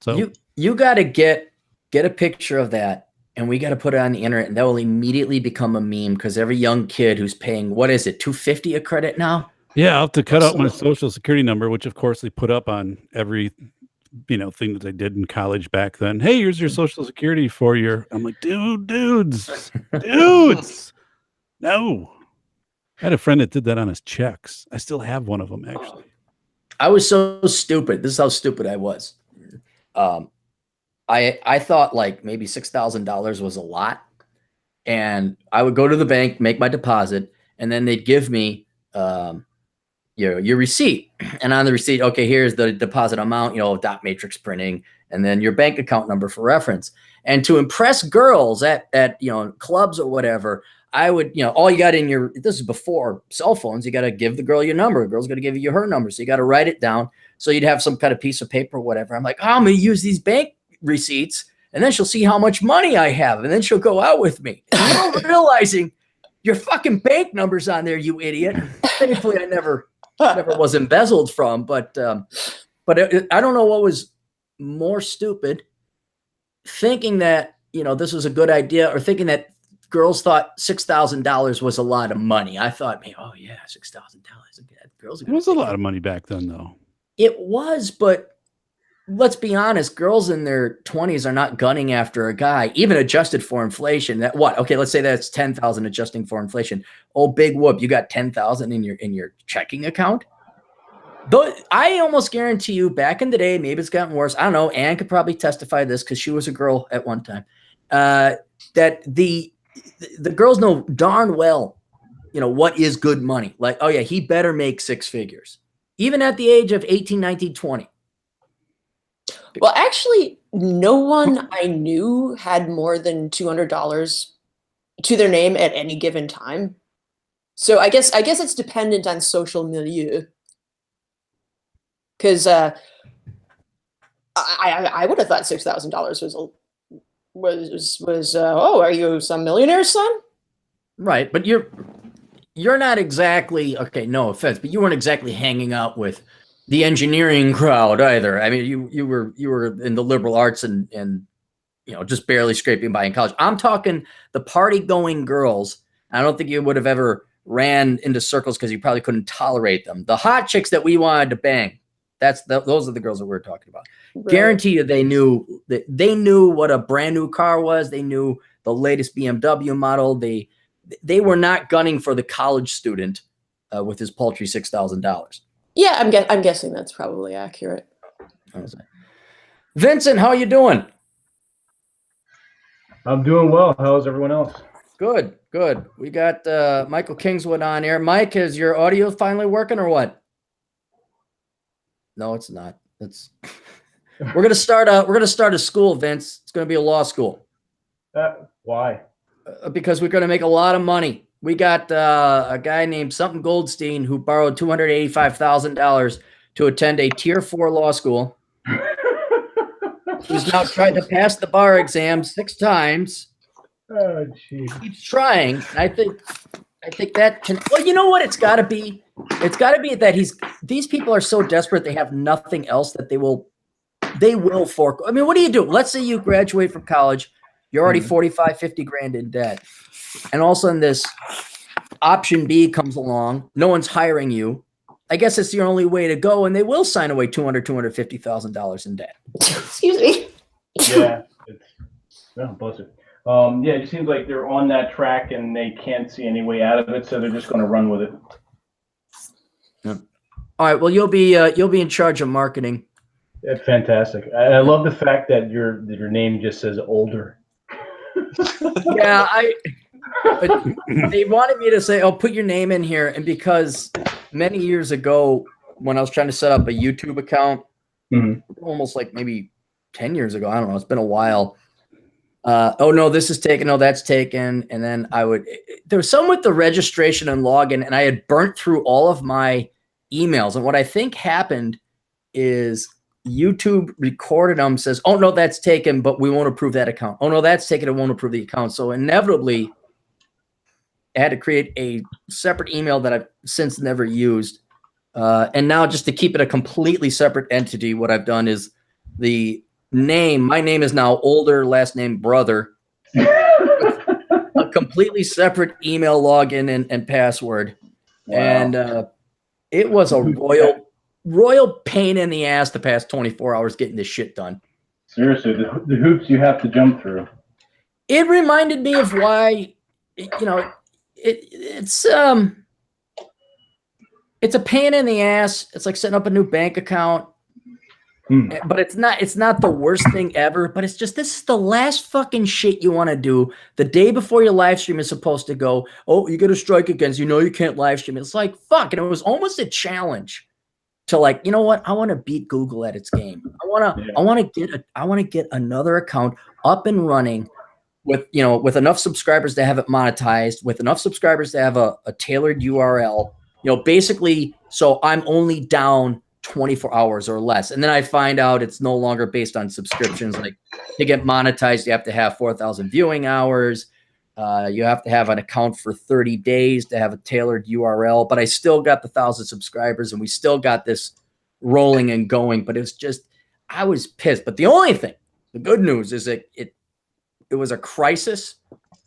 Speaker 2: So
Speaker 1: you got to get a picture of that, and we got to put it on the internet, and that will immediately become a meme because every young kid who's paying, what is it, $250 a credit now?
Speaker 2: Yeah, I'll have to cut out my social security number, which of course they put up on every thing that I did in college back then. Hey, here's your social security for your. I'm like, dudes. No. I had a friend that did that on his checks. I still have one of them, actually.
Speaker 1: I was so stupid. This is how stupid I was. I thought like maybe $6,000 was a lot, and I would go to the bank, make my deposit, and then they'd give me your receipt, and on the receipt, okay, here's the deposit amount, dot matrix printing, and then your bank account number for reference. And to impress girls at clubs or whatever, I would, all you got in this is before cell phones, you got to give the girl your number. The girl's going to give you her number. So you got to write it down. So you'd have some kind of piece of paper or whatever. I'm like, I'm going to use these bank receipts, and then she'll see how much money I have, and then she'll go out with me. And you're realizing your fucking bank number's on there, you idiot. Thankfully, I never was embezzled from, but I don't know what was more stupid, thinking that, this was a good idea, or thinking that girls thought $6,000 was a lot of money. I thought, oh yeah, $6,000. Girls.
Speaker 2: It was a lot of money back then, though.
Speaker 1: It was, but let's be honest, girls in their 20s are not gunning after a guy, even adjusted for inflation. Okay, let's say that's 10,000 adjusting for inflation. Oh, big whoop, you got 10,000 in your checking account. Though I almost guarantee you, back in the day, maybe it's gotten worse. I don't know. Anne could probably testify to this because she was a girl at one time. That the girls know darn well, what is good money. Like, oh yeah, he better make six figures, even at the age of 18, 19, 20.
Speaker 3: Well, actually, no one I knew had more than $200 to their name at any given time. So I guess it's dependent on social milieu. Because I would have thought $6,000 was are you some millionaire's son?
Speaker 1: Right, but you're not exactly, okay, no offense, but you weren't exactly hanging out with the engineering crowd either. I mean, you were in the liberal arts and just barely scraping by in college. I'm talking the party going girls. I don't think you would have ever ran into circles because you probably couldn't tolerate them. The hot chicks that we wanted to bang, those are the girls that we're talking about. Right. Guarantee you they knew what a brand new car was. They knew the latest BMW model. They were not gunning for the college student with his paltry $6,000.
Speaker 3: Yeah, I'm guessing that's probably accurate.
Speaker 1: Vincent, how you doing?
Speaker 5: I'm doing well. How's everyone else?
Speaker 1: Good. We got Michael Kingswood on here. Mike, is your audio finally working or what? No, it's not. We're gonna start a school, Vince. It's gonna be a law school.
Speaker 5: Why?
Speaker 1: Because we're gonna make a lot of money. We got a guy named something Goldstein who borrowed $285,000 to attend a Tier 4 law school. He's now tried to pass the bar exam 6 times.
Speaker 5: Oh, geez.
Speaker 1: Keeps trying. I think that can. Well, you know what? It's got to be. It's got to be that these people are so desperate they have nothing else that they will fork. I mean, what do you do? Let's say you graduate from college. You're already 45, 50 grand in debt. And all of a sudden this option B comes along. No one's hiring you. I guess it's the only way to go. And they will sign away $250,000 in debt.
Speaker 3: Excuse me.
Speaker 5: Yeah. Bless it. Yeah, it seems like they're on that track and they can't see any way out of it. So they're just going to run with it.
Speaker 1: Yeah. All right. Well, you'll be in charge of marketing.
Speaker 5: That's fantastic. I love the fact that your name just says older.
Speaker 1: Yeah, they wanted me to say, put your name in here. And because many years ago, when I was trying to set up a YouTube account, almost like maybe 10 years ago, I don't know, it's been a while. Oh no, this is taken. No, that's taken. And then there was some with the registration and login, and I had burnt through all of my emails. And what I think happened is YouTube recorded them, says, oh no, that's taken, but we won't approve that account. Oh no, that's taken, it won't approve the account. So inevitably I had to create a separate email that I've since never used. And now just to keep it a completely separate entity, what I've done is my name is now Older, last name Brother. A completely separate email login and password. Wow. And it was a royal pain in the ass the past 24 hours getting this shit done.
Speaker 5: Seriously, the hoops you have to jump through.
Speaker 1: It reminded me of why, it's a pain in the ass. It's like setting up a new bank account. But it's not the worst thing ever, but it's just, this is the last fucking shit you want to do the day before your live stream is supposed to go. Oh, you get a strike against, you can't live stream. It's like, fuck. And it was almost a challenge to like, you know what? I want to beat Google at its game. I want to get another account up and running with enough subscribers to have it monetized, with enough subscribers to have a tailored URL, basically, so I'm only down 24 hours or less. And then I find out it's no longer based on subscriptions. Like, to get monetized, you have to have 4,000 viewing hours. You have to have an account for 30 days to have a tailored URL, but I still got the 1,000 subscribers and we still got this rolling and going. But it's just, I was pissed. But the good news is that it was a crisis.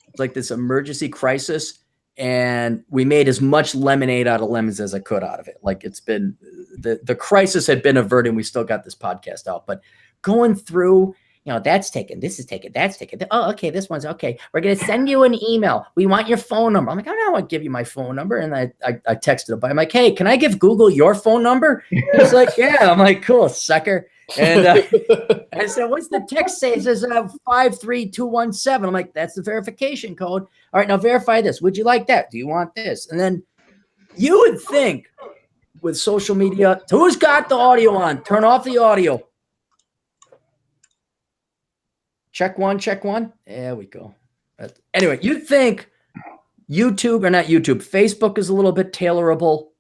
Speaker 1: It's like this emergency crisis. And we made as much lemonade out of lemons as I could out of it. Like, it's been, the crisis had been averted and we still got this podcast out. But going through, that's taken, this is taken, that's taken. Oh, okay, this one's okay. We're going to send you an email. We want your phone number. I'm like, I don't want to give you my phone number. And I texted him. I'm like, hey, can I give Google your phone number? He's like, yeah. I'm like, cool, sucker. And I said, what's the text say? It says 53217. I'm like, that's the verification code. All right, now verify this. Would you like that? Do you want this? And then you would think with social media, who's got the audio on? Turn off the audio. Check one, check one. There we go. Anyway, you'd think Facebook is a little bit tailorable.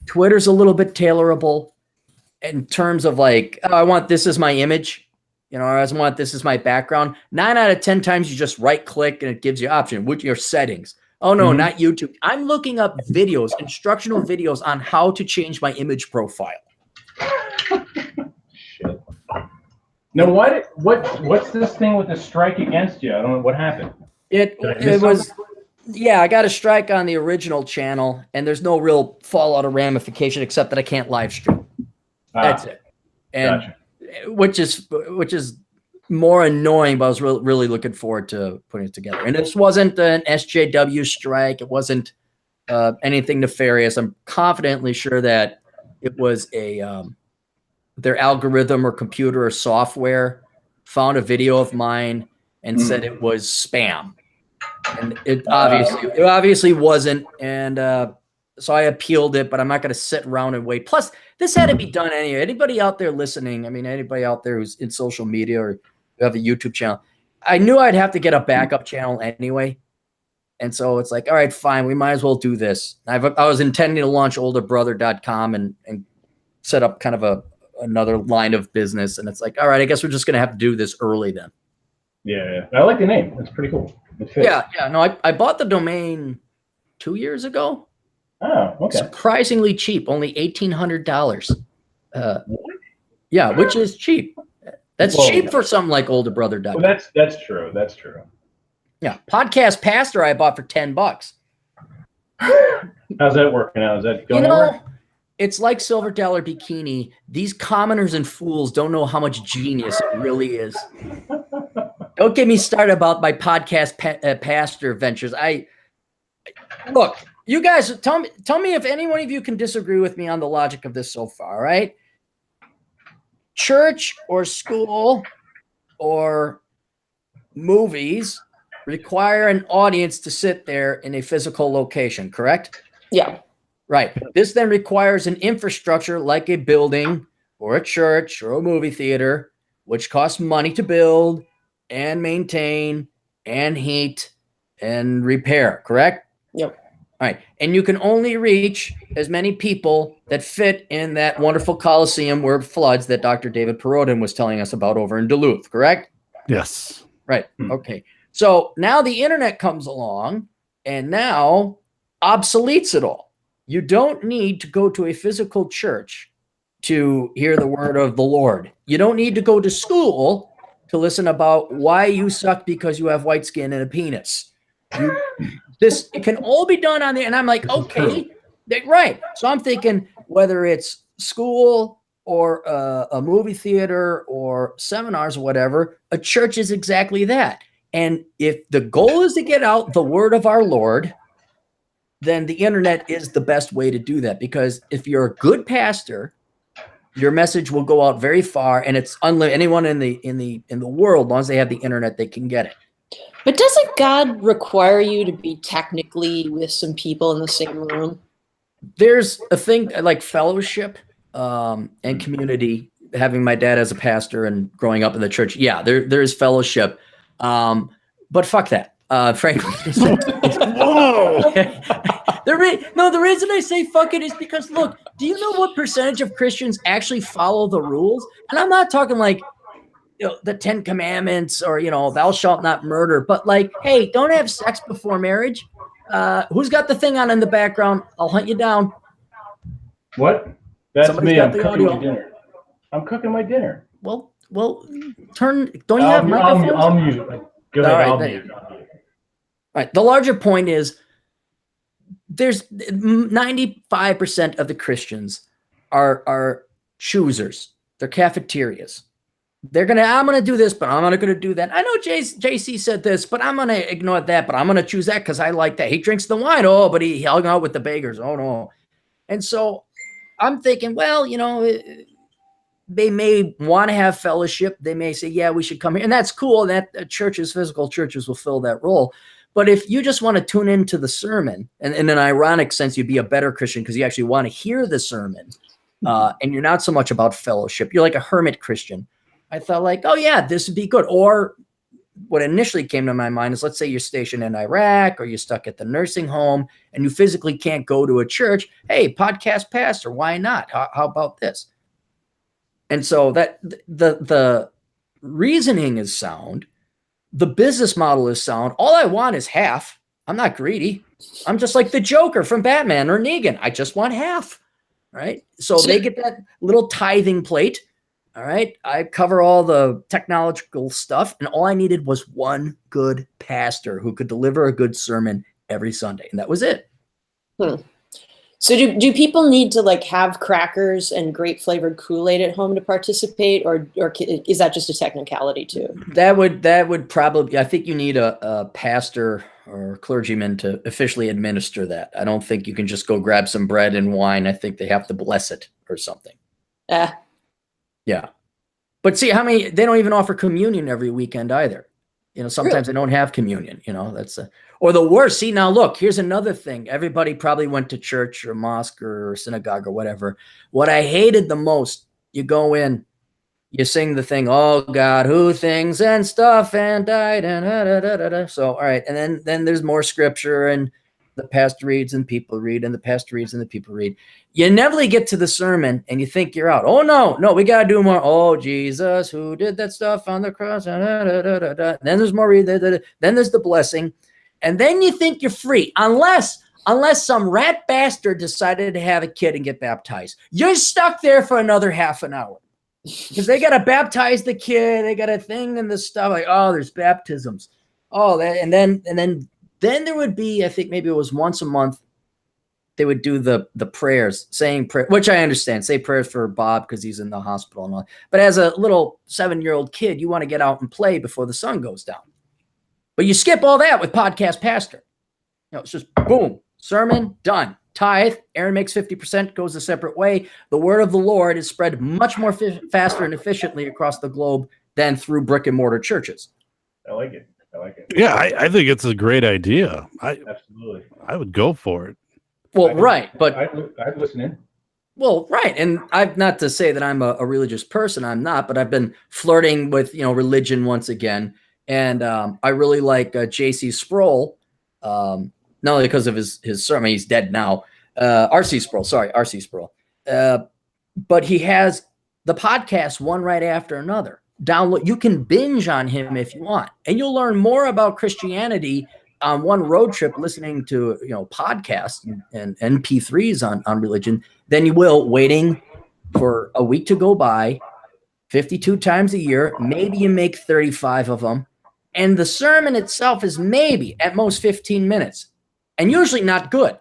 Speaker 1: Twitter's a little bit tailorable in terms of like, oh, I want this as my image. Or I want this as my background. 9 out of 10 times you just right click and it gives you option with your settings. Oh no, not YouTube. I'm looking up videos, instructional videos on how to change my image profile.
Speaker 5: Shit. Now, what's this thing with the strike against you? I don't know what happened.
Speaker 1: It was, yeah, I got a strike on the original channel, and there's no real fallout or ramification except that I can't live stream. That's it. And
Speaker 5: gotcha.
Speaker 1: which is more annoying, but I was really looking forward to putting it together. And this wasn't an SJW strike. It wasn't anything nefarious. I'm confidently sure that it was their algorithm or computer or software found a video of mine and said it was spam. And it obviously wasn't. And so I appealed it, but I'm not going to sit around and wait. Plus, this had to be done anyway. Anybody out there listening, anybody out there who's in social media or who have a YouTube channel, I knew I'd have to get a backup channel anyway. And so it's like, all right, fine, we might as well do this. I was intending to launch olderbrother.com and set up kind of another line of business. And it's like, all right, I guess we're just going to have to do this early then.
Speaker 5: Yeah. I like the name. It's pretty cool.
Speaker 1: Yeah. No, I bought the domain 2 years ago.
Speaker 5: Oh, okay.
Speaker 1: Surprisingly cheap, only $1,800. Yeah, which is cheap. That's cheap for something like olderbrother.com.
Speaker 5: Well, that's true. That's true.
Speaker 1: Yeah, Podcast Pastor I bought for $10.
Speaker 5: How's that working out? Is that going over?
Speaker 1: It's like Silver Dollar Bikini. These commoners and fools don't know how much genius it really is. Don't get me started about my Podcast Pastor ventures. Look, you guys, tell me if any one of you can disagree with me on the logic of this so far, right? Church or school or movies require an audience to sit there in a physical location, correct?
Speaker 3: Yeah.
Speaker 1: Right. This then requires an infrastructure like a building or a church or a movie theater, which costs money to build and maintain and heat and repair, correct?
Speaker 3: Yep.
Speaker 1: All right. And you can only reach as many people that fit in that wonderful Coliseum where it floods that Dr. David Perodin was telling us about over in Duluth, correct?
Speaker 2: Yes.
Speaker 1: Right. Okay. So now the internet comes along and now obsoletes it all. You don't need to go to a physical church to hear the word of the Lord. You don't need to go to school to listen about why you suck because you have white skin and a penis. It can all be done on there. And I'm like, okay, right. So I'm thinking whether it's school or a movie theater or seminars or whatever, a church is exactly that. And if the goal is to get out the word of our Lord, then the internet is the best way to do that. Because if you're a good pastor your message will go out very far, and it's unlimited. Anyone in the world, as long as they have the internet, they can get it.
Speaker 3: But doesn't God require you to be technically with some people in the same room?
Speaker 1: There's a thing like fellowship and community. Having my dad as a pastor and growing up in the church, yeah, there is fellowship. But fuck that. Frankly,
Speaker 2: Whoa!
Speaker 1: the reason I say fuck it is because look, do you know what percentage of Christians actually follow the rules? And I'm not talking like the 10 Commandments or thou shalt not murder, but like, hey, don't have sex before marriage. Who's got the thing on in the background? I'll hunt you down.
Speaker 5: What? That's
Speaker 1: Somebody's
Speaker 5: me.
Speaker 1: got
Speaker 5: I'm
Speaker 1: the
Speaker 5: cooking
Speaker 1: audio.
Speaker 5: my dinner. I'm cooking my dinner.
Speaker 1: Well, turn. Don't you have microphones?
Speaker 5: I'll mute. Go ahead.
Speaker 1: All
Speaker 5: I'll
Speaker 1: right,
Speaker 5: mute.
Speaker 1: All right. The larger point is there's 95% of the Christians are choosers. They're cafeterias. I'm going to do this, but I'm not going to do that. I know JC said this, but I'm going to ignore that, but I'm going to choose that because I like that. He drinks the wine. Oh, but he hung out with the beggars. Oh, no. And so I'm thinking, well, they may want to have fellowship. They may say, yeah, we should come here. And that's cool. That physical churches will fill that role. But if you just want to tune into the sermon, and in an ironic sense, you'd be a better Christian because you actually want to hear the sermon, and you're not so much about fellowship. You're like a hermit Christian. I thought like, oh yeah, this would be good. Or what initially came to my mind is, let's say you're stationed in Iraq or you're stuck at the nursing home and you physically can't go to a church. Hey, podcast pastor, why not? How about this? And so that the reasoning is sound. The business model is sound. All I want is half. I'm not greedy. I'm just like the Joker from Batman or Negan. I just want half. Right. So they get that little tithing plate. All right. I cover all the technological stuff. And all I needed was one good pastor who could deliver a good sermon every Sunday. And that was it.
Speaker 3: So do people need to like have crackers and grape flavored Kool-Aid at home to participate, or is that just a technicality too?
Speaker 1: That would probably, I think you need a pastor or clergyman to officially administer that. I don't think you can just go grab some bread and wine. I think they have to bless it or something. Yeah. But see they don't even offer communion every weekend either. Sometimes they don't have communion, that's or the worst. See, now look, here's another thing. Everybody probably went to church or mosque or synagogue or whatever. What I hated the most, you go in, you sing the thing, oh God, who things and stuff and died and da, da, da, da. So, all right. And then there's more scripture and the pastor reads and people read and the pastor reads and the people read. You never get to the sermon and you think you're out. Oh no, we got to do more. Oh, Jesus, who did that stuff on the cross. Da, da, da, da, da. Then there's more read. Da, da, da. Then there's the blessing. And then you think you're free unless some rat bastard decided to have a kid and get baptized. You're stuck there for another half an hour because they got to baptize the kid. They got a thing and the stuff like, oh, there's baptisms. Oh, and then there would be, I think maybe it was once a month, they would do the prayers, saying prayer, which I understand, say prayers for Bob because he's in the hospital and all. But as a little 7-year-old kid, you want to get out and play before the sun goes down. But you skip all that with podcast pastor. It's just boom, sermon, done. Tithe, Aaron makes 50%, goes a separate way. The word of the Lord is spread much more faster and efficiently across the globe than through brick and mortar churches.
Speaker 5: I like it.
Speaker 2: Yeah, I think it's a great idea.
Speaker 5: Absolutely.
Speaker 2: I would go for it.
Speaker 1: Well, right, but
Speaker 5: I'd listen in.
Speaker 1: Well, right, and I've not to say that I'm a religious person. I'm not, but I've been flirting with religion once again, and I really like J.C. Sproul, not only because of his sermon. He's dead now. R.C. Sproul. But he has the podcast one right after another. Download. You can binge on him if you want, and you'll learn more about Christianity on one road trip listening to podcasts and MP3s on religion than you will waiting for a week to go by 52 times a year. Maybe you make 35 of them, and the sermon itself is maybe at most 15 minutes and usually not good.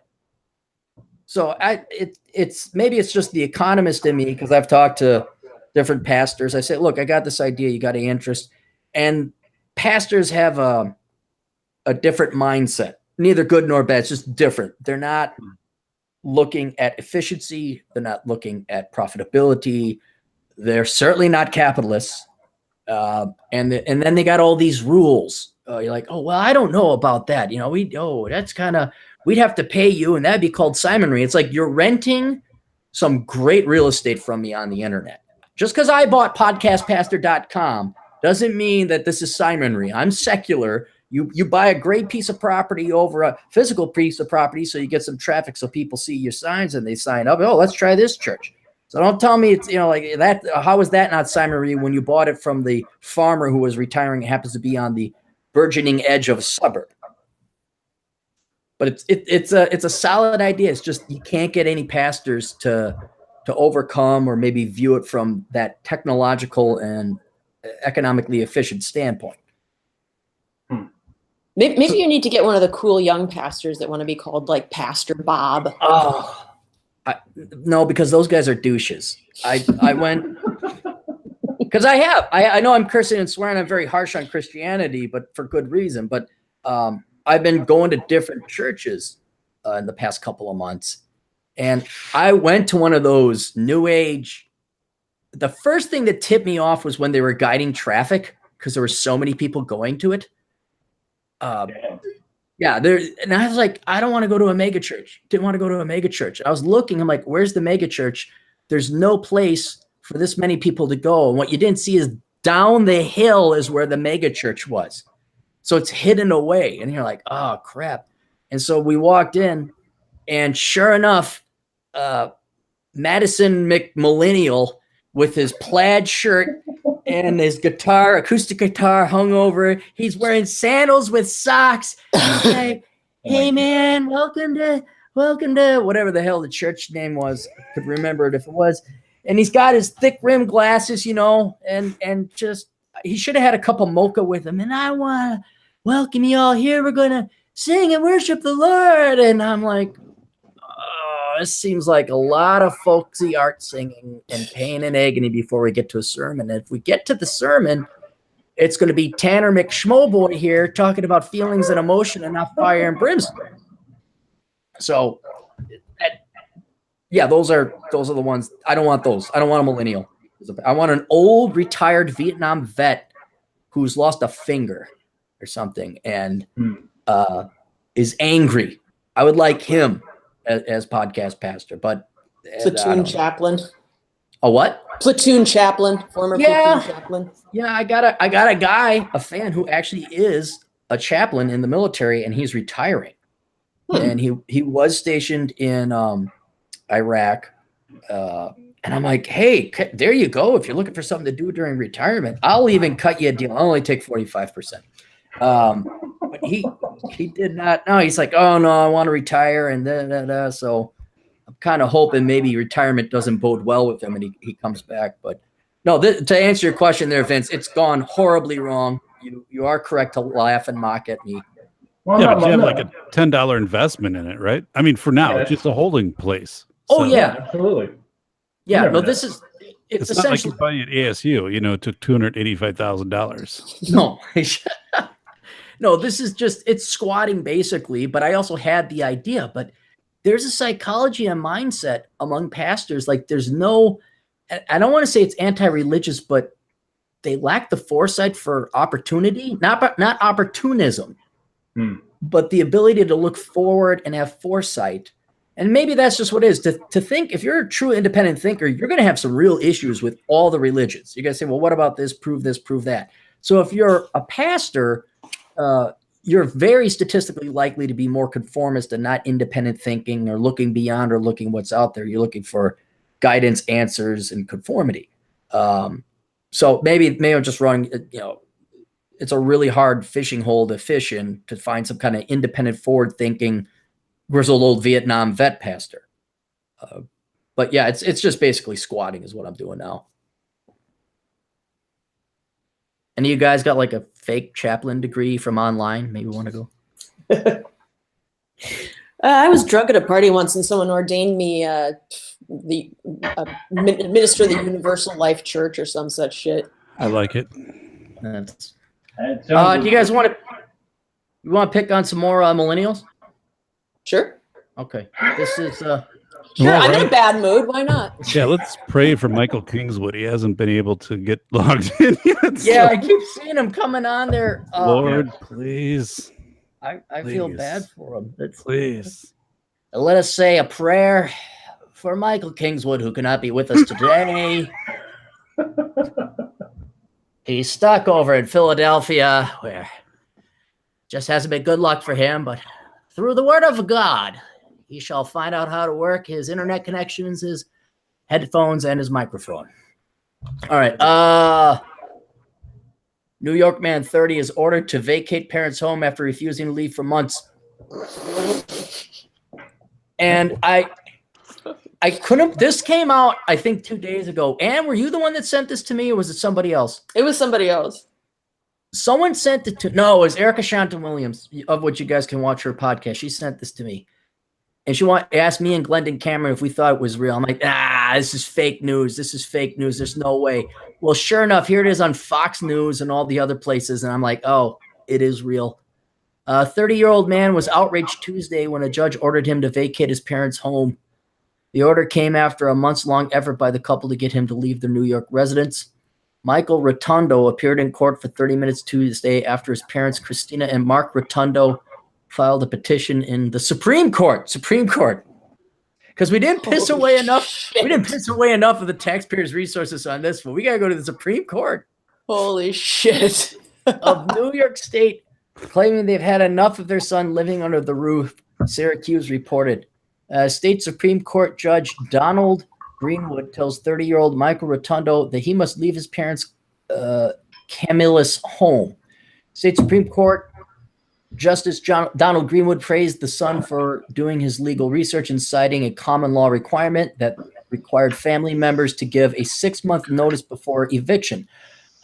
Speaker 1: So it's just the economist in me, because I've talked to different pastors. I say, look, I got this idea. You got any interest? And pastors have a different mindset, neither good nor bad. It's just different. They're not looking at efficiency. They're not looking at profitability. They're certainly not capitalists. And then they got all these rules. You're like, oh, well, I don't know about that. That's kind of, we'd have to pay you, and that'd be called simonry. It's like you're renting some great real estate from me on the internet. Just because I bought podcastpastor.com doesn't mean that this is simonry. I'm secular. You buy a great piece of property over a physical piece of property so you get some traffic so people see your signs and they sign up. Oh, let's try this church. So don't tell me it's, like that. How is that not simonry when you bought it from the farmer who was retiring and happens to be on the burgeoning edge of a suburb? But it's a solid idea. It's just you can't get any pastors to overcome or maybe view it from that technological and economically efficient standpoint.
Speaker 6: Maybe you need to get one of the cool young pastors that want to be called like Pastor Bob.
Speaker 1: Oh, no, because those guys are douches. I went because I know I'm cursing and swearing. I'm very harsh on Christianity, but for good reason. But I've been going to different churches in the past couple of months, and I went to one of those new age. The first thing that tipped me off was when they were guiding traffic because there were so many people going to it. Yeah, and I was like, I don't want to go to a mega church. Didn't want to go to a mega church. I was looking, I'm like, where's the mega church? There's no place for this many people to go. And what you didn't see is down the hill is where the mega church was. So it's hidden away. And you're like, oh, crap. And so we walked in, and sure enough, Madison McMillennial with his plaid shirt and his guitar, acoustic guitar hung over. He's wearing sandals with socks. He's like, hey man, welcome to whatever the hell the church name was. I could remember it if it was. And he's got his thick rimmed glasses, and just, he should have had a cup of mocha with him. And I want to welcome you all here. We're going to sing and worship the Lord. And I'm like, this seems like a lot of folksy art singing and pain and agony before we get to a sermon. And if we get to the sermon, it's going to be Tanner McSchmoboy here talking about feelings and emotion and not fire and brimstone. So, yeah, those are the ones. I don't want those. I don't want a millennial. I want an old retired Vietnam vet who's lost a finger or something and is angry. I would like him as podcast pastor, but
Speaker 6: platoon chaplain.
Speaker 1: A what?
Speaker 6: Platoon chaplain, former platoon chaplain.
Speaker 1: Yeah, I got a guy, a fan who actually is a chaplain in the military, and he's retiring. And he was stationed in Iraq. And I'm like, hey, there you go. If you're looking for something to do during retirement, I'll even cut you a deal. I'll only take 45%. But he did not. No, he's like, oh no, I want to retire, and so I'm kind of hoping maybe retirement doesn't bode well with him, and he comes back. But no, to answer your question there, Vince, it's gone horribly wrong. You are correct to laugh and mock at me.
Speaker 2: Well, yeah, but you have like a $10 investment in it, right? I mean, for now, it's just a holding place.
Speaker 1: Oh yeah,
Speaker 5: absolutely.
Speaker 1: Yeah, no, this is it's essentially
Speaker 2: not like you buy at ASU. It took $285,000.
Speaker 1: No. No, this is just, it's squatting basically, but I also had the idea, but there's a psychology and mindset among pastors. Like there's no, I don't want to say it's anti-religious, but they lack the foresight for opportunity, not opportunism, but the ability to look forward and have foresight. And maybe that's just what it is to think. If you're a true independent thinker, you're going to have some real issues with all the religions. You're going to say, well, what about this, prove that. So if you're a pastor, you're very statistically likely to be more conformist and not independent thinking or looking beyond or looking what's out there. You're looking for guidance, answers, and conformity. So maybe I'm just wrong. It's a really hard fishing hole to fish in to find some kind of independent, forward thinking, grizzled old Vietnam vet pastor. But yeah, it's just basically squatting is what I'm doing now. Any of you guys got like a fake chaplain degree from online? Maybe want to go?
Speaker 6: I was drunk at a party once, and someone ordained me the minister of the Universal Life Church or some such shit.
Speaker 2: I like it.
Speaker 1: Do you guys want to pick on some more millennials?
Speaker 6: Sure.
Speaker 1: Okay. This is
Speaker 6: Sure,
Speaker 2: Well,
Speaker 6: I'm in
Speaker 2: right.
Speaker 6: a bad mood. Why not?
Speaker 2: Yeah, let's pray for Michael Kingswood. He hasn't been able to get logged in yet.
Speaker 1: yeah,
Speaker 2: so-
Speaker 1: I keep seeing him coming on there.
Speaker 2: Lord, please,
Speaker 1: I feel bad
Speaker 2: please.
Speaker 1: for him.
Speaker 2: please.
Speaker 1: Let us say a prayer for Michael Kingswood, who cannot be with us today. He's stuck over in Philadelphia, where just hasn't been good luck for him, but through the word of God, he shall find out how to work his internet connections, his headphones, and his microphone. All right. New York man 30 is ordered to vacate parents' home after refusing to leave for months. And I couldn't. This came out, I think, 2 days ago. Anne, were you the one that sent this to me, or was it somebody else?
Speaker 6: It was somebody else.
Speaker 1: Someone sent it to. No, it was Erica Shanton Williams, of which you guys can watch her podcast. She sent this to me, and she asked me and Glendon Cameron if we thought it was real. I'm like, this is fake news. This is fake news. There's no way. Well, sure enough, here it is on Fox News and all the other places, and I'm like, oh, it is real. A 30-year-old man was outraged Tuesday when a judge ordered him to vacate his parents' home. The order came after a months-long effort by the couple to get him to leave their New York residence. Michael Rotundo appeared in court for 30 minutes Tuesday after his parents, Christina and Mark Rotundo, filed a petition in the Supreme Court. Because we didn't piss away enough.
Speaker 6: Shit.
Speaker 1: We didn't piss away enough of the taxpayers' resources on this, but we got to go to the Supreme Court
Speaker 6: Holy shit.
Speaker 1: of New York State, claiming they've had enough of their son living under the roof, Syracuse reported. State Supreme Court Judge Donald Greenwood tells 30-year-old Michael Rotundo that he must leave his parents' Camillus home. State Supreme Court Justice Donald Greenwood praised the son for doing his legal research and citing a common law requirement that required family members to give a 6-month notice before eviction.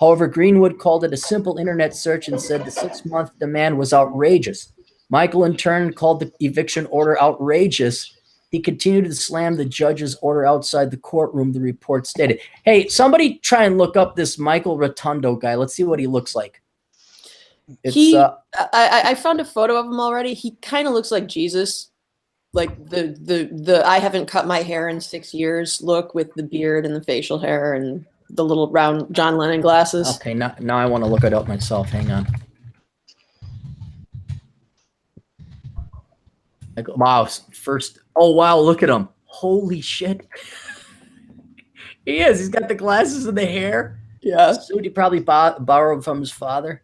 Speaker 1: However, Greenwood called it a simple internet search and said the 6-month demand was outrageous. Michael, in turn, called the eviction order outrageous. He continued to slam the judge's order outside the courtroom, the report stated. Hey, somebody try and look up this Michael Rotundo guy. Let's see what he looks like.
Speaker 6: I found a photo of him already. He kind of looks like Jesus, like the I haven't cut my hair in 6 years look, with the beard and the facial hair and the little round John Lennon glasses.
Speaker 1: Okay, now I want to look it up myself. Hang on. Wow, first. Oh, wow, look at him. Holy shit. He is. He's got the glasses and the hair.
Speaker 6: Yeah.
Speaker 1: Suit he probably borrowed from his father.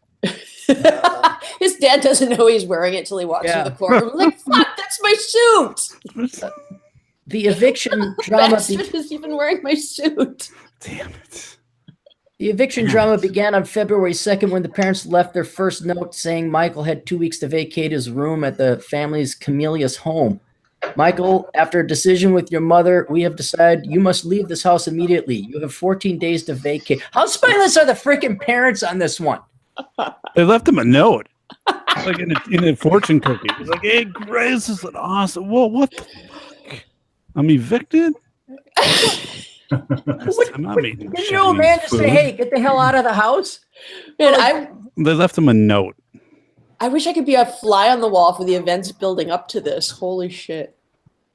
Speaker 6: His dad doesn't know he's wearing it till he walks through the courtroom. Like, fuck, that's my suit.
Speaker 1: The eviction drama.
Speaker 6: Is even wearing my suit.
Speaker 2: Damn it.
Speaker 1: The eviction drama began on February 2nd when the parents left their first note saying Michael had 2 weeks to vacate his room at the family's Camillus home. Michael, after a decision with your mother, we have decided you must leave this house immediately. You have 14 days to vacate. How spineless are the freaking parents on this one?
Speaker 2: They left him a note, like in a fortune cookie. It's like, hey, Grace, this is an awesome. Whoa, what the fuck? I'm evicted? I'm not meeting.
Speaker 1: Didn't your old man just say, hey, get the hell out of the house?
Speaker 6: Man,
Speaker 2: They left him a note.
Speaker 6: I wish I could be a fly on the wall for the events building up to this. Holy shit.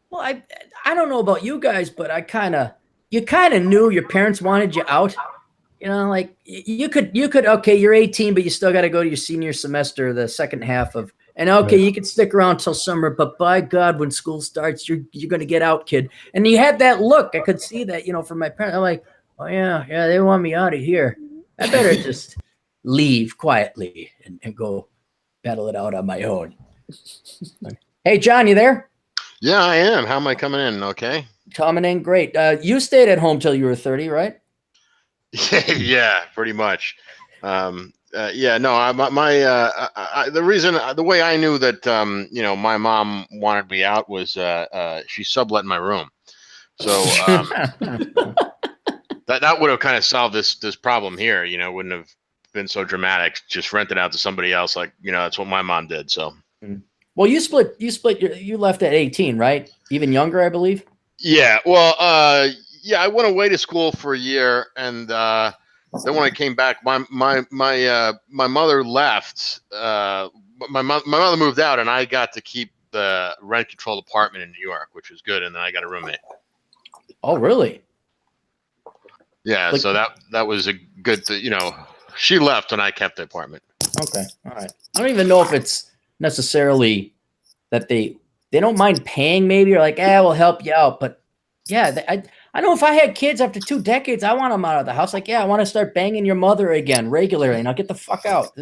Speaker 1: Well, I don't know about you guys, but you kind of knew your parents wanted you out. You know, like you could, okay, you're 18, but you still got to go to your senior semester, the second half of, and okay, you can stick around till summer, but by God, when school starts, you're going to get out, kid. And you had that look. I could see that, from my parents. I'm like, oh yeah, they want me out of here. I better just leave quietly and go battle it out on my own. Hey, John, you there?
Speaker 7: Yeah, I am. How am I coming in? Okay.
Speaker 1: Coming in great. You stayed at home till you were 30, right?
Speaker 7: Yeah, pretty much. The way I knew that, my mom wanted me out was she sublet my room. So that would have kind of solved this problem here. Wouldn't have been so dramatic. Just rent it out to somebody else. Like, that's what my mom did. So.
Speaker 1: Well, you left at 18, right? Even younger, I believe.
Speaker 7: Yeah. Well, I went away to school for a year, and then when I came back, my mother left. My mother moved out, and I got to keep the rent controlled apartment in New York, which was good, and then I got a roommate.
Speaker 1: Oh, really?
Speaker 7: Yeah,
Speaker 1: Like-
Speaker 7: so that was a good. She left when I kept the apartment.
Speaker 1: Okay, all right. I don't even know if it's necessarily that they don't mind paying, maybe, or like, we'll help you out. But yeah, I know if I had kids after 2 decades, I want them out of the house. Like, yeah, I want to start banging your mother again regularly, and I'll get the fuck out.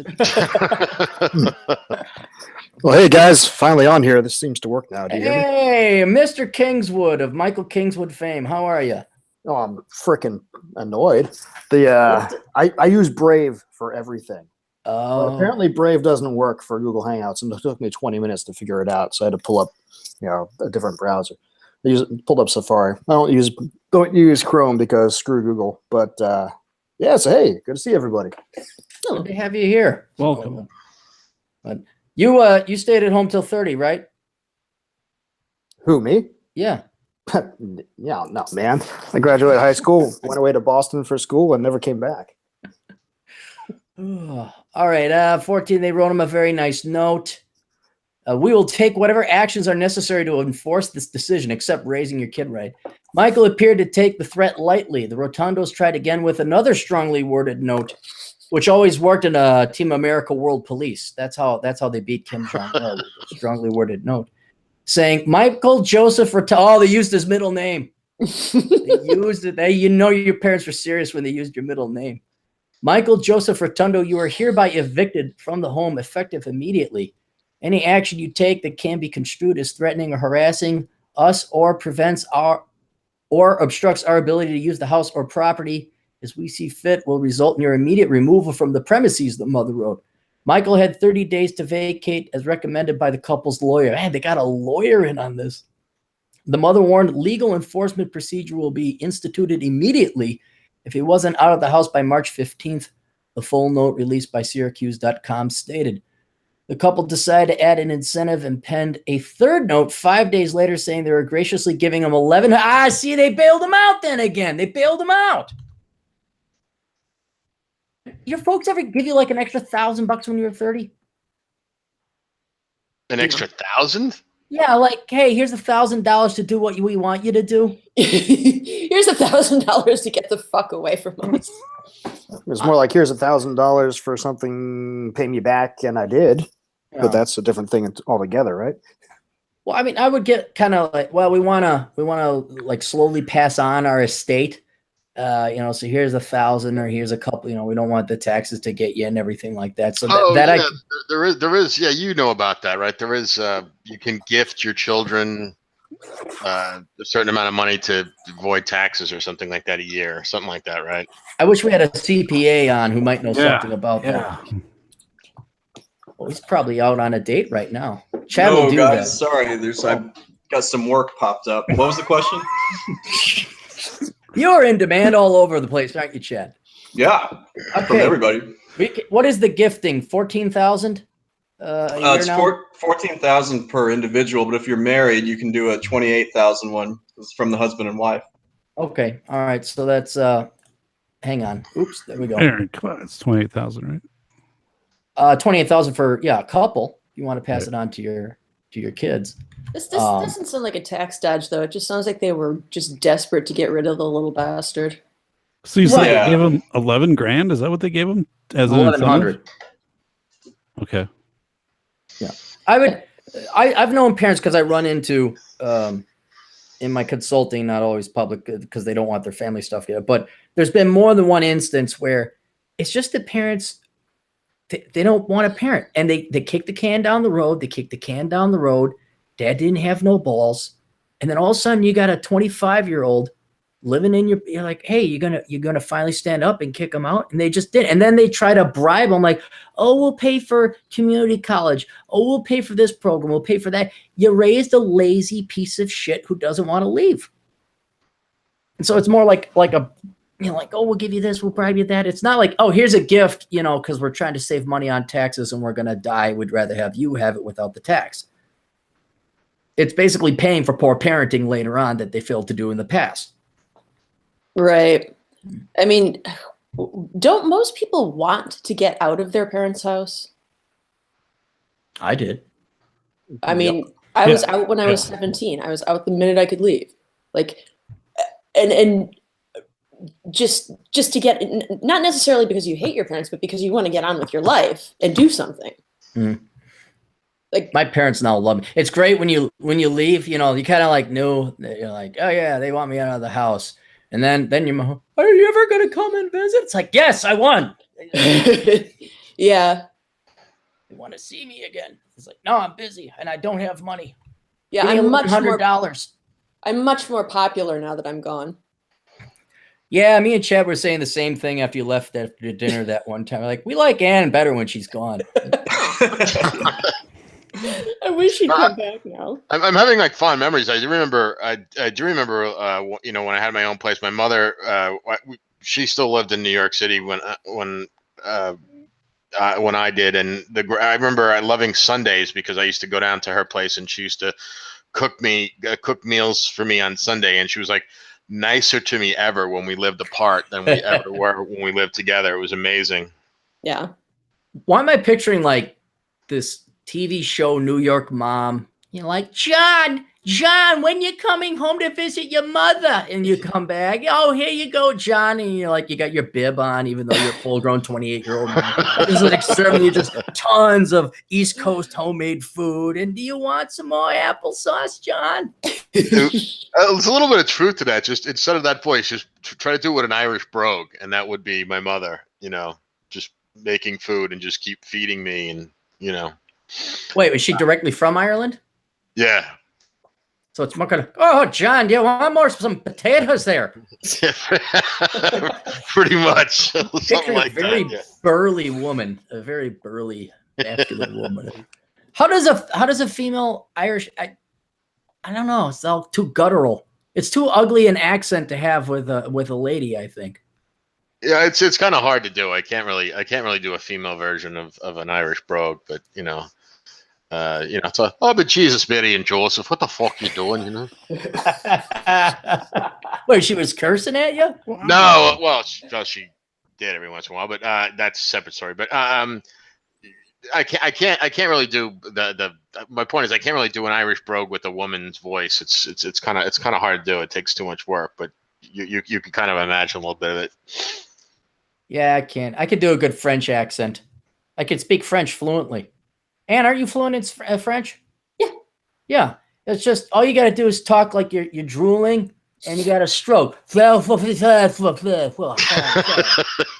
Speaker 8: Well, hey guys, finally on here. This seems to work now. Do you hear me?
Speaker 1: Hey, Mr. Kingswood of Michael Kingswood fame. How are you?
Speaker 8: Oh, I'm freaking annoyed. I use Brave for everything. But
Speaker 1: Oh,
Speaker 8: apparently Brave doesn't work for Google Hangouts, and it took me 20 minutes to figure it out. So I had to pull up, a different browser. Pulled up Safari. I don't use Chrome because screw Google. But yeah, so hey, good to see everybody.
Speaker 1: good to have you here.
Speaker 2: Welcome.
Speaker 1: But you stayed at home till 30, right?
Speaker 8: Who, me?
Speaker 1: Yeah.
Speaker 8: Yeah, no, man. I graduated high school, went away to Boston for school, and never came back.
Speaker 1: All right. 14, they wrote him a very nice note. We will take whatever actions are necessary to enforce this decision, except raising your kid right. Michael appeared to take the threat lightly. The Rotundos tried again with another strongly worded note, which always worked in Team America World Police. That's how they beat Kim Jong-il with a strongly worded note, saying Michael Joseph they used his middle name. They used it. Your parents were serious when they used your middle name. Michael Joseph Rotundo, you are hereby evicted from the home effective immediately. Any action you take that can be construed as threatening or harassing us or obstructs our ability to use the house or property as we see fit will result in your immediate removal from the premises, the mother wrote. Michael had 30 days to vacate as recommended by the couple's lawyer. Man, they got a lawyer in on this. The mother warned legal enforcement procedure will be instituted immediately if he wasn't out of the house by March 15th. The full note released by Syracuse.com stated. The couple decided to add an incentive and penned a third note 5 days later saying they were graciously giving him 11. See, they bailed him out then again. They bailed him out. Your folks ever give you like an extra $1,000 when you were 30?
Speaker 7: An extra 1,000?
Speaker 1: Yeah, like, hey, here's $1,000 to do what we want you to do.
Speaker 6: Here's $1,000 to get the fuck away from us.
Speaker 8: It was more like, here's $1,000 for something, pay me back, and I did.
Speaker 1: Yeah.
Speaker 8: But that's a different thing altogether, right?
Speaker 1: Well, I mean, I would get kind of like, well, we wanna like slowly pass on our estate. So here's 1,000 or here's a couple, we don't want the taxes to get you and everything like that. So
Speaker 7: there is, yeah, you know about that, right? There is, you can gift your children a certain amount of money to avoid taxes or something like that a year, something like that, right?
Speaker 1: I wish we had a CPA on who might know something about that. Well, he's probably out on a date right now. Chad will do
Speaker 4: guys,
Speaker 1: that.
Speaker 4: Sorry, I've got some work popped up. What was the question?
Speaker 1: You're in demand all over the place, aren't you, Chad?
Speaker 4: Yeah, from everybody.
Speaker 1: What is the gifting? 14,000 a year
Speaker 4: It's
Speaker 1: now?
Speaker 4: 14,000 per individual, but if you're married, you can do a 28,000 one. It's from the husband and wife.
Speaker 1: Okay, all right. So that's hang on. Oops, there we go.
Speaker 2: Aaron, it's 28,000, right?
Speaker 1: 28,000 for a couple. You want to pass it on to your kids.
Speaker 6: This doesn't sound like a tax dodge, though. It just sounds like they were just desperate to get rid of the little bastard.
Speaker 2: So you said
Speaker 4: Yeah.
Speaker 2: they gave him 11 grand? Is that what they gave him as an incentive?
Speaker 1: 1,100.
Speaker 2: Okay.
Speaker 1: Yeah, I've known parents because I run into in my consulting, not always public because they don't want their family stuff yet. But there's been more than one instance where it's just the parents. They don't want a parent, and they kick the can down the road. They kick the can down the road. Dad didn't have no balls, and then all of a sudden you got a 25-year-old living in you're like, hey, you're gonna finally stand up and kick them out, and they just did. And then they try to bribe them, like, oh, we'll pay for community college. Oh, we'll pay for this program. We'll pay for that. You raised a lazy piece of shit who doesn't want to leave, and so it's more like a. Like, oh, we'll give you this, we'll bribe you that. It's not like, oh, here's a gift, because we're trying to save money on taxes and we're going to die. We'd rather have you have it without the tax. It's basically paying for poor parenting later on that they failed to do in the past.
Speaker 6: Right. I mean, don't most people want to get out of their parents' house?
Speaker 1: I did.
Speaker 6: I mean, I was out when I was 17. I was out the minute I could leave. Like, and just to get, not necessarily because you hate your parents, but because you want to get on with your life and do something.
Speaker 1: Mm.
Speaker 6: Like
Speaker 1: my parents now love me. It's great when you leave, you know, you kind of like knew that you're like, oh yeah, they want me out of the house. And then your mom, are you ever going to come and visit? It's like, yes, I won.
Speaker 6: Yeah.
Speaker 1: They want to see me again. It's like, no, I'm busy and I don't have money.
Speaker 6: Yeah,
Speaker 1: Give me
Speaker 6: I'm much more
Speaker 1: $100.
Speaker 6: I'm much more popular now that I'm gone.
Speaker 1: Yeah, me and Chad were saying the same thing after you left after dinner that one time. We're like, we like Ann better when she's gone.
Speaker 6: I wish she'd come back now.
Speaker 7: I'm having like fond memories. I do remember. You know, when I had my own place, my mother, she still lived in New York City when I did, and I remember loving Sundays because I used to go down to her place and she used to cook meals for me on Sunday, and she was like nicer to me ever when we lived apart than we ever were when we lived together. It was amazing.
Speaker 6: Yeah.
Speaker 1: Why am I picturing like this TV show New York mom? You know, like, John, when you coming home to visit your mother? And you come back, oh, here you go, John. And you're like, you got your bib on, even though you're a full-grown 28-year-old man. This is like serving you just tons of East Coast homemade food. And do you want some more applesauce, John?
Speaker 7: There's a little bit of truth to that. Just instead of that voice, just try to do it with an Irish brogue, and that would be my mother. You know, just making food and just keep feeding me, and you know.
Speaker 1: Wait, was she directly from Ireland?
Speaker 7: Yeah.
Speaker 1: So it's more kind of, oh, John, do you want some potatoes there?
Speaker 7: Pretty much. Something like
Speaker 1: a very
Speaker 7: that, yeah.
Speaker 1: burly woman, a very burly, masculine woman. How does a female Irish? I don't know. It's all too guttural. It's too ugly an accent to have with a lady, I think.
Speaker 7: Yeah, it's kind of hard to do. I can't really do a female version of an Irish brogue, but you know, it's a, oh, but Jesus, Mary, and Joseph, what the fuck you doing? You know.
Speaker 1: Wait, she was cursing at you?
Speaker 7: No, well, she did every once in a while, but that's a separate story. But I can't really do the. My point is, I can't really do an Irish brogue with a woman's voice. It's kind of hard to do. It takes too much work, but you can kind of imagine a little bit of it.
Speaker 1: Yeah, I can. I could do a good French accent. I could speak French fluently. Anne, are you fluent in French?
Speaker 6: Yeah.
Speaker 1: Yeah. It's just all you got to do is talk like you're drooling, and you got to stroke. Yeah,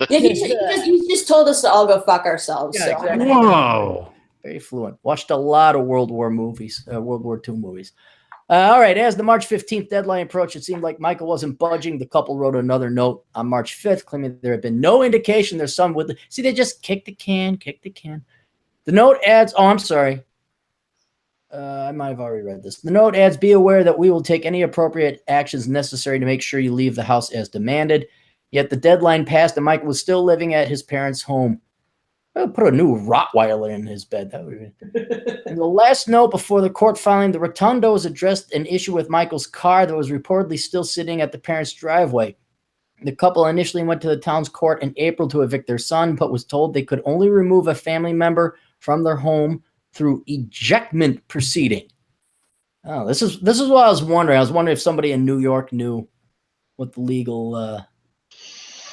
Speaker 6: you just told us to all go fuck ourselves.
Speaker 1: Yeah,
Speaker 6: so.
Speaker 1: exactly.
Speaker 2: Whoa.
Speaker 1: Very fluent. Watched a lot of World War movies, World War II movies. All right, as the March 15th deadline approached, it seemed like Michael wasn't budging. The couple wrote another note on March 5th, claiming there had been no indication their son would. See, they just kicked the can. The note adds, oh, I'm sorry. I might have already read this. The note adds, be aware that we will take any appropriate actions necessary to make sure you leave the house as demanded. Yet the deadline passed and Michael was still living at his parents' home. I'll put a new Rottweiler in his bed. That would be. And the last note before the court filing, the Rotundos addressed an issue with Michael's car that was reportedly still sitting at the parents' driveway. The couple initially went to the town's court in April to evict their son, but was told they could only remove a family member from their home through ejectment proceeding. Oh, this is what I was wondering. I was wondering if somebody in New York knew what the legal.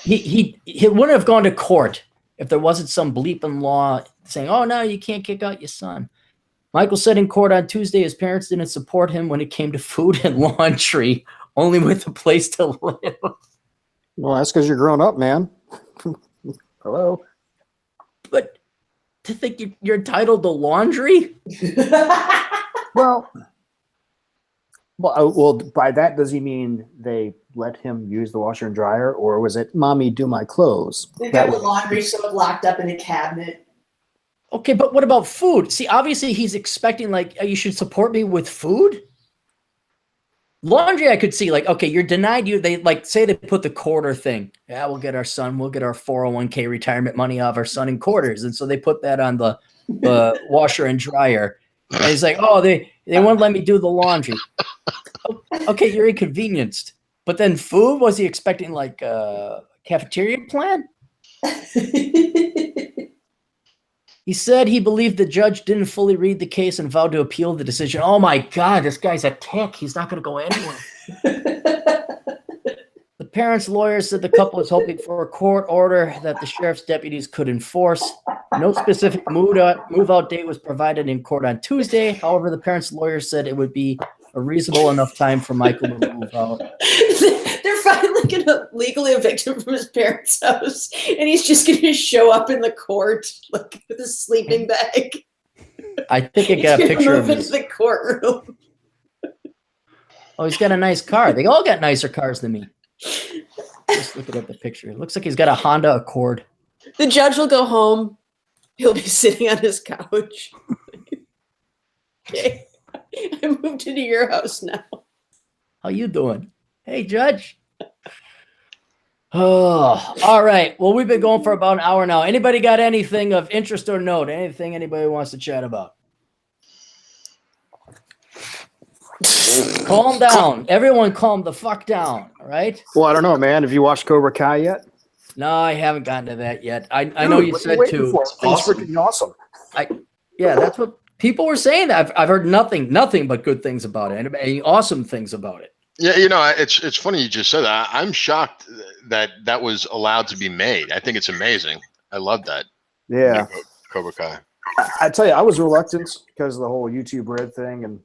Speaker 1: He wouldn't have gone to court if there wasn't some bleeping law saying, "Oh no, you can't kick out your son." Michael said in court on Tuesday his parents didn't support him when it came to food and laundry, only with a place to live.
Speaker 8: Well, that's because you're grown up, man. Hello.
Speaker 1: But to think you're entitled to laundry?
Speaker 8: Well, by that, does he mean they let him use the washer and dryer, or was it, "Mommy, do my clothes"?
Speaker 3: They've got the laundry soap locked up in a cabinet.
Speaker 1: Okay, but what about food? See, obviously he's expecting, like, you should support me with food? Laundry, I could see, like, okay, you're denied they, like, say they put the quarter thing. Yeah, we'll get our 401k retirement money off our son in quarters. And so they put that on the washer and dryer. And he's like, oh, they won't let me do the laundry. Okay, you're inconvenienced. But then food, was he expecting, like, a cafeteria plan? He said he believed the judge didn't fully read the case and vowed to appeal the decision. Oh my God, this guy's a tick. He's not going to go anywhere. The parents' lawyer said the couple is hoping for a court order that the sheriff's deputies could enforce. No specific move-out date was provided in court on Tuesday. However, the parents' lawyer said it would be a reasonable enough time for Michael to move out.
Speaker 6: They're finally going to legally evict him from his parents' house, and he's just going to show up in the court like with a sleeping bag.
Speaker 1: I think I got a picture of
Speaker 6: his the courtroom.
Speaker 1: Oh, he's got a nice car. They all got nicer cars than me. Just looking at the picture. It looks like he's got a Honda Accord.
Speaker 6: The judge will go home. He'll be sitting on his couch. Okay. I moved into your house now.
Speaker 1: How you doing? Hey, Judge. Oh, all right. Well, we've been going for about an hour now. Anybody got anything of interest or note? Anything anybody wants to chat about? Calm down. Everyone calm the fuck down, all right?
Speaker 8: Well, I don't know, man. Have you watched Cobra Kai yet?
Speaker 1: No, I haven't gotten to that yet. I know you said to.
Speaker 8: It's freaking awesome.
Speaker 1: Yeah, that's what people were saying. I've heard nothing but good things about it and awesome things about it.
Speaker 7: Yeah, you know, it's funny you just said that. I'm shocked that was allowed to be made. I think it's amazing. I love that.
Speaker 8: Yeah.
Speaker 7: Cobra Kai.
Speaker 8: I tell you, I was reluctant because of the whole YouTube Red thing and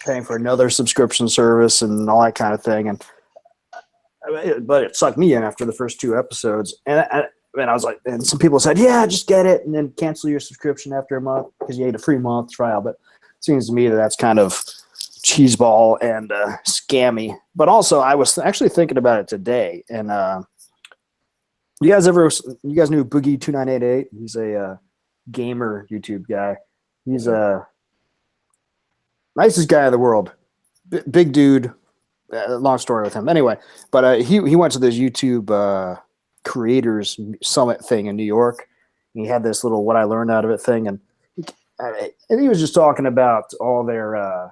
Speaker 8: paying for another subscription service and all that kind of thing. But it sucked me in after the first 2 episodes. And I was like, and some people said, yeah, just get it and then cancel your subscription after a month because you had a free month trial. But it seems to me that's kind of cheeseball and scammy. But also, I was actually thinking about it today. And you guys knew Boogie 2988? He's a gamer YouTube guy. He's a nicest guy in the world. Big dude. Long story with him. Anyway, but he went to this YouTube creators summit thing in New York. And he had this little what I learned out of it thing. And he was just talking about all their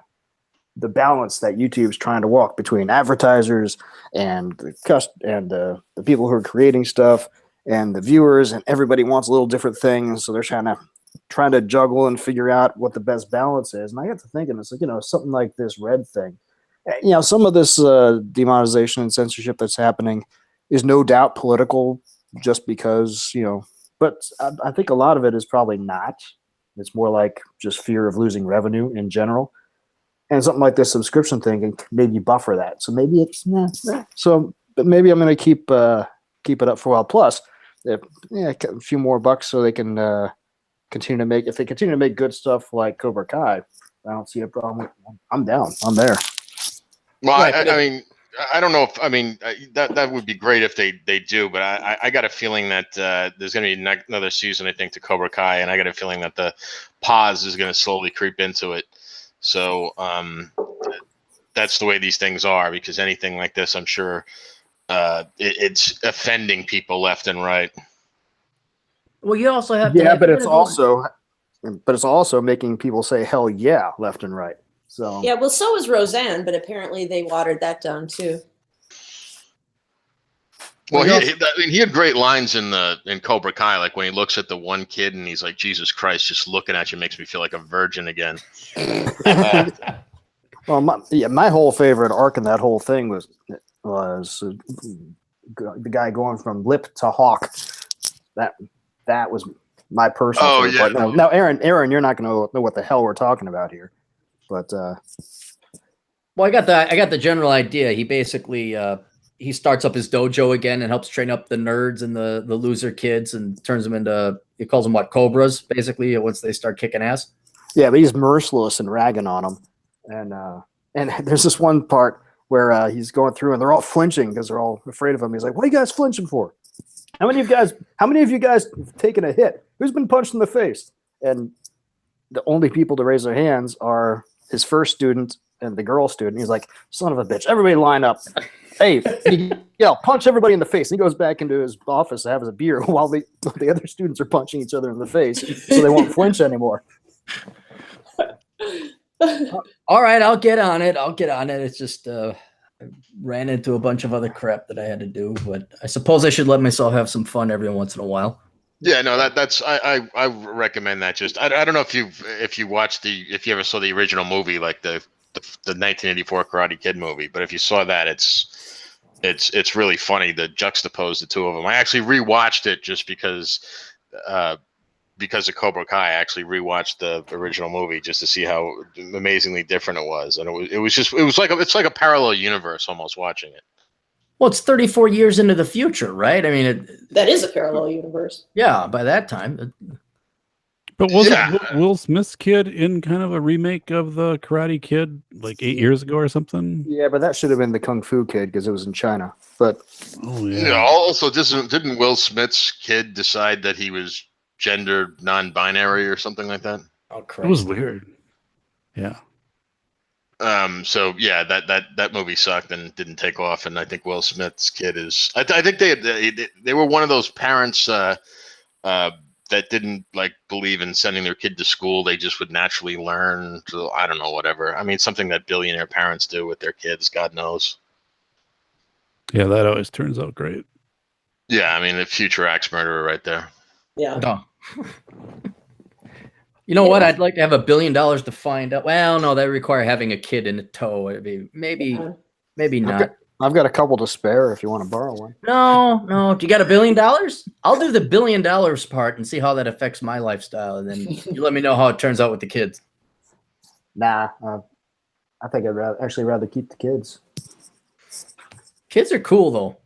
Speaker 8: the balance that YouTube's trying to walk between advertisers and the people who are creating stuff and the viewers, and everybody wants a little different things. So they're trying to juggle and figure out what the best balance is. And I got to thinking, it's like, something like this Red thing. Some of this demonetization and censorship that's happening is no doubt political just because, but I think a lot of it is probably not. It's more like just fear of losing revenue in general. And something like this subscription thing can maybe buffer that. So maybe it's but maybe I'm going to keep it up for a while. Plus, a few more bucks so they can continue to make. If they continue to make good stuff like Cobra Kai, I don't see a problem. I'm down. I'm there.
Speaker 7: Well, I mean, I don't know if that would be great if they do, but I got a feeling that there's going to be another season, I think, to Cobra Kai, and I got a feeling that the pause is going to slowly creep into it. So that's the way these things are, because anything like this, I'm sure it's offending people left and right.
Speaker 1: Well, you also have
Speaker 8: but it's also making people say hell yeah left and right. So
Speaker 6: yeah, well, so is Roseanne, but apparently they watered that down too.
Speaker 7: Well, he had great lines in Cobra Kai, like when he looks at the one kid and he's like, Jesus Christ, just looking at you makes me feel like a virgin again.
Speaker 8: Well, my whole favorite arc in that whole thing was the guy going from lip to hawk. That was my personal favorite part. Now, Aaron, you're not going to know what the hell we're talking about here, but
Speaker 1: well, I got the general idea. He basically he starts up his dojo again and helps train up the nerds and the loser kids and turns them into, he calls them what, cobras, basically, once they start kicking ass.
Speaker 8: Yeah, but he's merciless and ragging on them. And there's this one part where he's going through and they're all flinching because they're all afraid of him. He's like, what are you guys flinching for? How many of you guys have taken a hit? Who's been punched in the face? And the only people to raise their hands are his first student and the girl student. He's like, son of a bitch, everybody line up. Hey, punch everybody in the face. And he goes back into his office to have his beer while the other students are punching each other in the face so they won't flinch anymore.
Speaker 1: All right, I'll get on it. It's just I ran into a bunch of other crap that I had to do, but I suppose I should let myself have some fun every once in a while.
Speaker 7: Yeah, no, that's I recommend that. Just I don't know if you ever saw the original movie, like the 1984 Karate Kid movie, but if you saw that, it's really funny to juxtapose the two of them. I actually rewatched it just because of Cobra Kai. I actually rewatched the original movie just to see how amazingly different it was, and it's like a parallel universe almost watching it.
Speaker 1: Well, it's 34 years into the future, right? I mean,
Speaker 6: That is a parallel universe.
Speaker 1: yeah, by that time.
Speaker 2: But wasn't Will Smith's kid in kind of a remake of the Karate Kid like 8 years ago or something?
Speaker 8: Yeah, but that should have been the Kung Fu Kid because it was in China. But
Speaker 7: Also, didn't Will Smith's kid decide that he was gender non-binary or something like that?
Speaker 1: Oh,
Speaker 2: It was weird. Yeah.
Speaker 7: So yeah, that movie sucked and didn't take off, and I think Will Smith's kid is. I think they were one of those parents that didn't like believe in sending their kid to school. They just would naturally learn. To, I don't know, whatever. I mean, something that billionaire parents do with their kids. God knows.
Speaker 2: Yeah, that always turns out great.
Speaker 7: Yeah, I mean, the future axe murderer right there.
Speaker 6: Yeah.
Speaker 1: Oh. You know what? I'd like to have $1 billion to find out. Well, no, that would require having a kid in a tow. It'd be maybe not.
Speaker 8: I've got a couple to spare if you want to borrow one.
Speaker 1: No. Do you got $1 billion? I'll do the $1 billion part and see how that affects my lifestyle, and then you let me know how it turns out with the kids.
Speaker 8: Nah, I think I'd rather keep the kids.
Speaker 1: Kids are cool though.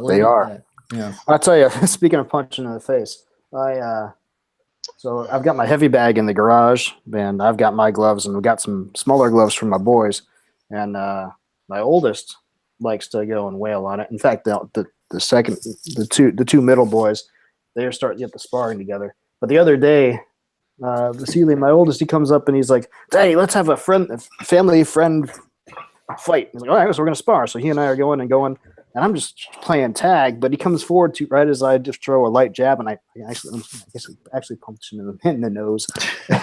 Speaker 8: They are.
Speaker 1: That. Yeah.
Speaker 8: I'll tell you. Speaking of punching in the face, so I've got my heavy bag in the garage, and I've got my gloves, and we've got some smaller gloves for my boys, and my oldest likes to go and wail on it. In fact, the two middle boys, they're starting to get the sparring together. But the other day, Vasily, my oldest, he comes up and he's like, "Daddy, let's have a family friend fight." He's like, "All right, so we're gonna spar." So he and I are going, and I'm just playing tag. But he comes forward right as I just throw a light jab, and I actually punched him in the nose,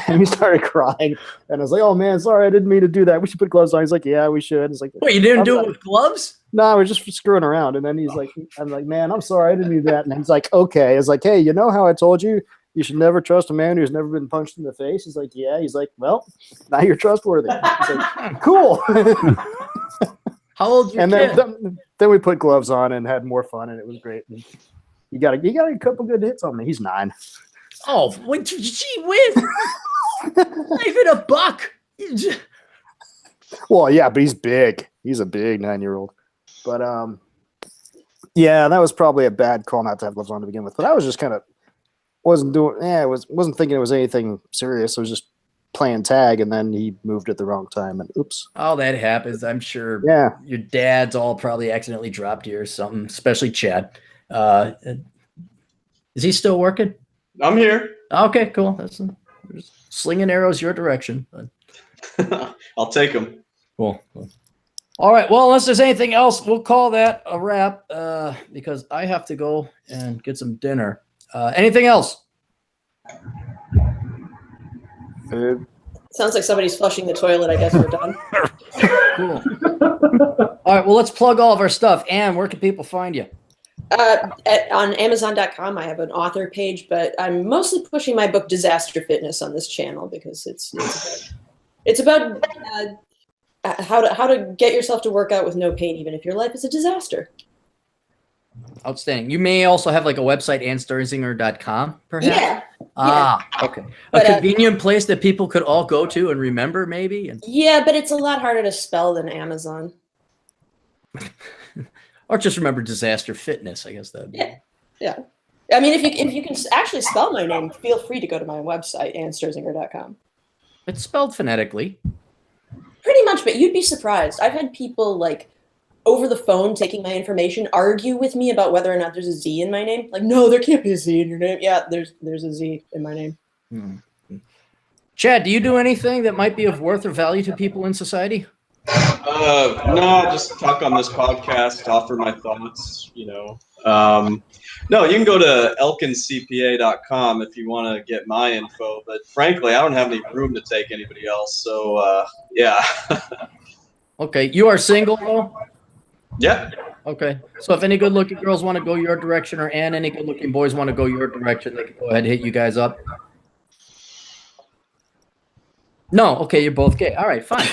Speaker 8: and he started crying. And I was like, "Oh man, sorry, I didn't mean to do that. We should put gloves on." He's like, "Yeah, we should." It's like,
Speaker 1: "Wait, you didn't do it with gloves?"
Speaker 8: No, we're just screwing around. And then he's like, "I'm like, man, I'm sorry, I didn't do that." And he's like, "Okay." It's like, "Hey, you know how I told you you should never trust a man who's never been punched in the face?" He's like, "Yeah." He's like, "Well, now you're trustworthy." He's like, "Cool."
Speaker 1: How old's your kid?
Speaker 8: Then we put gloves on and had more fun, and it was great. And you got a couple good hits on me. He's 9.
Speaker 1: Oh, gee whiz! Not even a buck.
Speaker 8: Well, yeah, but he's big. He's a big 9-year-old. But yeah, that was probably a bad call not to have gloves on to begin with. But I was just kind of wasn't thinking it was anything serious. I was just playing tag, and then he moved at the wrong time, and oops.
Speaker 1: Oh, that happens. I'm sure.
Speaker 8: Yeah.
Speaker 1: Your dads all probably accidentally dropped you or something, especially Chad. Is he still working?
Speaker 4: I'm here.
Speaker 1: Okay, cool. That's slinging arrows your direction.
Speaker 4: I'll take them.
Speaker 1: Cool. All right. Well, unless there's anything else, we'll call that a wrap because I have to go and get some dinner. Anything else?
Speaker 6: Sounds like somebody's flushing the toilet. I guess we're done.
Speaker 1: Cool. All right. Well, let's plug all of our stuff. Ann, where can people find you?
Speaker 6: On Amazon.com, I have an author page, but I'm mostly pushing my book Disaster Fitness on this channel because it's about how to get yourself to work out with no pain, even if your life is a disaster.
Speaker 1: Outstanding. You may also have like a website, AnnSturzinger.com, perhaps?
Speaker 6: Yeah.
Speaker 1: Okay.
Speaker 6: But,
Speaker 1: a convenient place that people could all go to and remember, maybe?
Speaker 6: Yeah, but it's a lot harder to spell than Amazon.
Speaker 1: Or just remember Disaster Fitness, I guess that.
Speaker 6: Yeah. I mean, if you can actually spell my name, feel free to go to my website, AnnSturzinger.com.
Speaker 1: It's spelled phonetically.
Speaker 6: Pretty much, but you'd be surprised. I've had people like over the phone taking my information argue with me about whether or not there's a Z in my name. Like, no, there can't be a Z in your name. Yeah, there's a Z in my name.
Speaker 1: Chad, do you do anything that might be of worth or value to people in society?
Speaker 4: No, just talk on this podcast, offer my thoughts, No, you can go to elkincpa.com if you want to get my info, but frankly, I don't have any room to take anybody else, so yeah.
Speaker 1: Okay, you are single, though?
Speaker 4: Yeah.
Speaker 1: Okay. So if any good-looking girls want to go your direction, or any good-looking boys want to go your direction, they can go ahead and hit you guys up. No. Okay, you're both gay. All right, fine.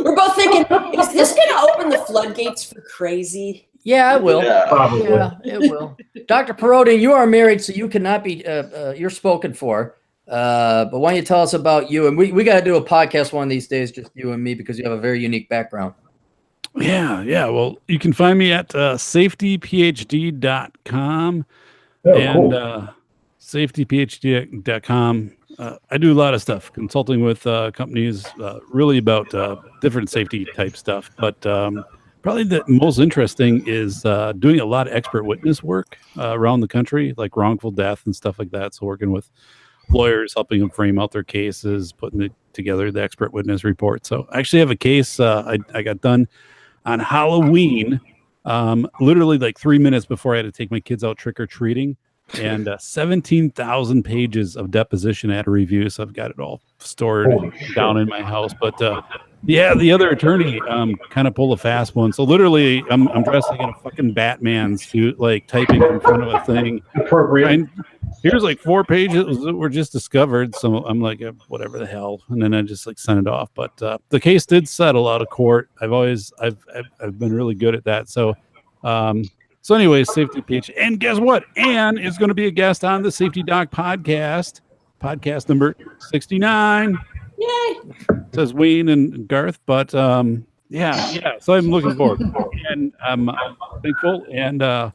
Speaker 6: We're both thinking, is this going to open the floodgates for crazy?
Speaker 1: Yeah, it will.
Speaker 4: Yeah.
Speaker 5: Probably.
Speaker 1: Yeah, it will. Dr. Perotti, you are married, so you cannot be. You're spoken for. But why don't you tell us about you? And we got to do a podcast one of these days, just you and me, because you have a very unique background.
Speaker 2: Yeah. Well, you can find me at safetyphd.com and safetyphd.com. I do a lot of stuff, consulting with companies, really about different safety type stuff. But probably the most interesting is doing a lot of expert witness work around the country, like wrongful death and stuff like that. So working with lawyers, helping them frame out their cases, putting together the expert witness report. So I actually have a case I got done on Halloween, literally like 3 minutes before I had to take my kids out trick-or-treating, and 17,000 pages of deposition I had to review. So I've got it all stored down in my house. But yeah, the other attorney kind of pulled a fast one. So literally I'm dressed like in a fucking Batman suit, like typing in front of a thing.
Speaker 5: Appropriate.
Speaker 2: Here's like 4 pages that were just discovered. So I'm like, whatever the hell. And then I just like sent it off. But the case did settle out of court. I've been really good at that. So, so anyways, Safety PH. And guess what? Ann is going to be a guest on the Safety Doc podcast number 69.
Speaker 6: Yay!
Speaker 2: It says Wayne and Garth, but yeah. So I'm looking forward, and I'm thankful, and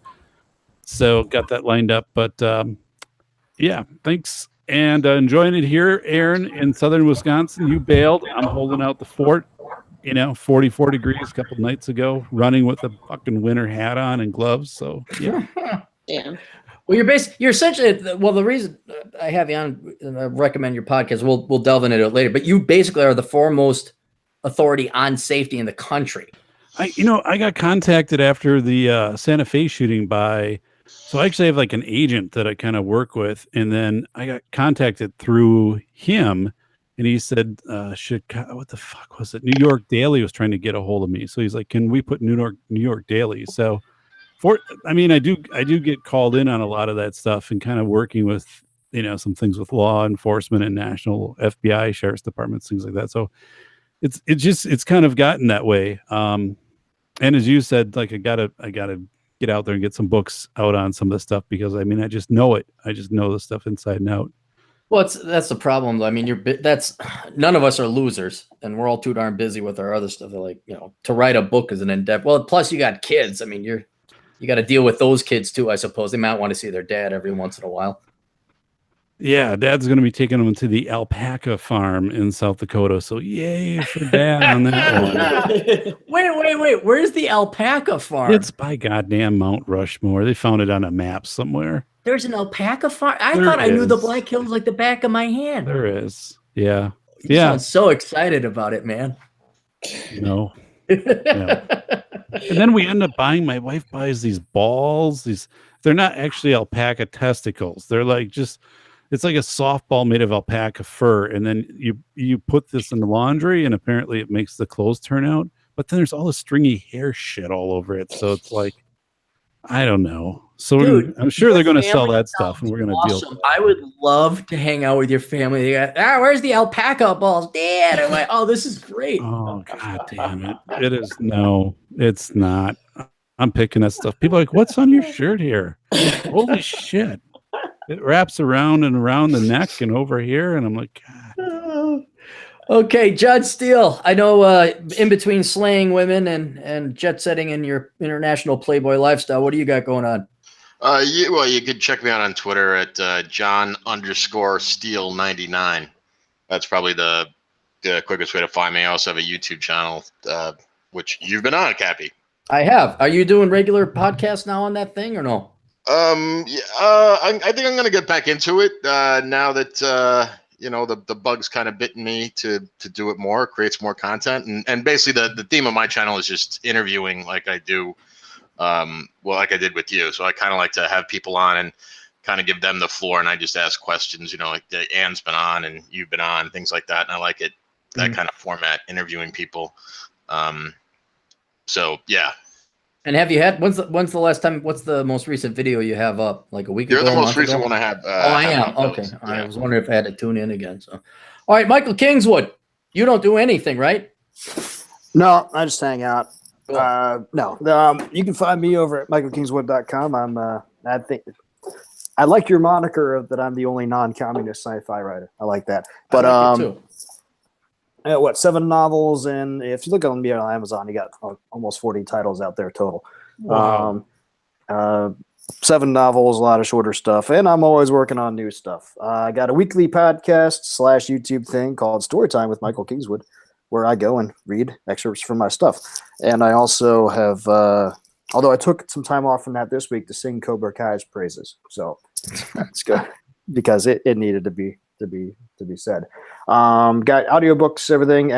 Speaker 2: so got that lined up. But yeah, thanks, and enjoying it here, Aaron, in southern Wisconsin. You bailed. I'm holding out the fort. 44 degrees a couple nights ago, running with a fucking winter hat on and gloves. So yeah.
Speaker 6: Damn.
Speaker 1: Well, you're essentially, well, the reason I have you on, and I recommend your podcast, we'll delve into it later, but you basically are the foremost authority on safety in the country.
Speaker 2: I got contacted after the Santa Fe shooting so I actually have like an agent that I kind of work with, and then I got contacted through him, and he said, what the fuck was it? New York Daily was trying to get a hold of me. So he's like, can we put New York Daily? So I do get called in on a lot of that stuff, and kind of working with, some things with law enforcement and national FBI, sheriff's departments, things like that. So it's kind of gotten that way. And as you said, like I gotta get out there and get some books out on some of the stuff, because I just know it. I just know the stuff inside and out.
Speaker 1: Well, that's the problem. I mean, none of us are losers, and we're all too darn busy with our other stuff. Like, to write a book is an endeavor. Well, plus you got kids. I mean, you got to deal with those kids too, I suppose. They might want to see their dad every once in a while.
Speaker 2: Yeah, Dad's going to be taking them to the alpaca farm in South Dakota. So yay for Dad on that one.
Speaker 1: Wait. Where's the alpaca farm?
Speaker 2: It's by goddamn Mount Rushmore. They found it on a map somewhere.
Speaker 1: There's an alpaca farm? I thought I knew the Black Hills like the back of my hand.
Speaker 2: There is. Yeah.
Speaker 1: You sound so excited about it, man.
Speaker 2: No. Yeah. And then we end up buying, my wife buys these balls. They're not actually alpaca testicles. They're like it's like a softball made of alpaca fur. And then you put this in the laundry, and apparently it makes the clothes turn out. But then there's all the stringy hair shit all over it. So it's like, I don't know. So dude, I'm sure they're going to sell that stuff, and we're going to deal.
Speaker 1: I would love to hang out with your family. They got, where's the alpaca balls, Dad? I'm like, oh, this is great.
Speaker 2: Oh, god damn it! It is it's not. I'm picking that stuff. People are like, what's on your shirt here? Holy shit! It wraps around and around the neck and over here, and I'm like, God.
Speaker 1: Okay, Judd Steele. I know in between slaying women and jet setting in your international Playboy lifestyle, what do you got going on?
Speaker 7: You could check me out on Twitter at John_Steele99. That's probably the quickest way to find me. I also have a YouTube channel, which you've been on, Cappy.
Speaker 1: I have. Are you doing regular podcasts now on that thing or no?
Speaker 7: I think I'm going to get back into it now that the bug's kind of bitten me to do it more, creates more content, and basically the theme of my channel is just interviewing, like I do. Like I did with you. So I kind of like to have people on and kind of give them the floor, and I just ask questions, like Ann's been on and you've been on, things like that. And I like it, that kind of format, interviewing people. So yeah,
Speaker 1: And have you had when's the last time? What's the most recent video you have up? Like a week
Speaker 7: you're
Speaker 1: ago?
Speaker 7: the
Speaker 1: a
Speaker 7: most
Speaker 1: month
Speaker 7: recent
Speaker 1: ago?
Speaker 7: one I have.
Speaker 1: Oh, I am.
Speaker 7: have
Speaker 1: Okay.
Speaker 7: uploaded.
Speaker 1: I
Speaker 7: Yeah.
Speaker 1: was wondering if I had to tune in again. So, all right, Michael Kingswood, you don't do anything, right?
Speaker 8: No, I just hang out.
Speaker 1: Cool.
Speaker 8: No. You can find me over at michaelkingswood.com. I think I like your moniker of that I'm the only non-communist sci-fi writer. I like that. But
Speaker 1: I like it too.
Speaker 8: 7 novels, and if you look on Amazon, you got almost 40 titles out there total.
Speaker 2: Wow.
Speaker 8: 7 novels, a lot of shorter stuff, and I'm always working on new stuff. I got a weekly podcast / YouTube thing called Storytime with Michael Kingswood, where I go and read excerpts from my stuff. And I also have, although I took some time off from that this week to sing Cobra Kai's praises, so that's good because it needed to be said. Got audiobooks, everything,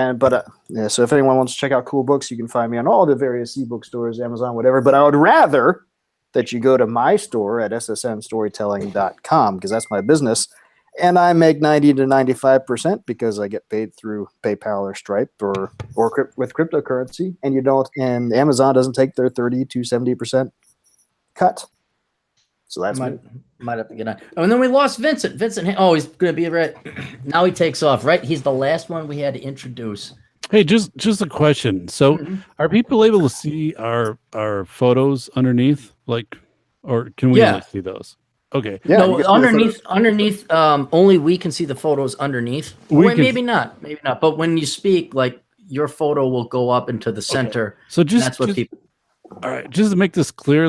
Speaker 8: so if anyone wants to check out cool books, you can find me on all the various ebook stores, Amazon, whatever. But I would rather that you go to my store at ssnstorytelling.com because that's my business, and I make 90 to 95% because I get paid through PayPal or Stripe or with cryptocurrency, and Amazon doesn't take their 30 to 70% cut. So that's
Speaker 1: might have to get on. Oh, and then we lost Vincent. Vincent, he's going to be right. Now he takes off, right? He's the last one we had to introduce.
Speaker 2: Hey, just a question. So, are people able to see our photos underneath, or can we only see those? Okay.
Speaker 8: Yeah,
Speaker 1: no, underneath. Only we can see the photos underneath. Maybe not. But when you speak, like your photo will go up into the center.
Speaker 2: Okay. So
Speaker 1: that's what people.
Speaker 2: All right, just to make this clear,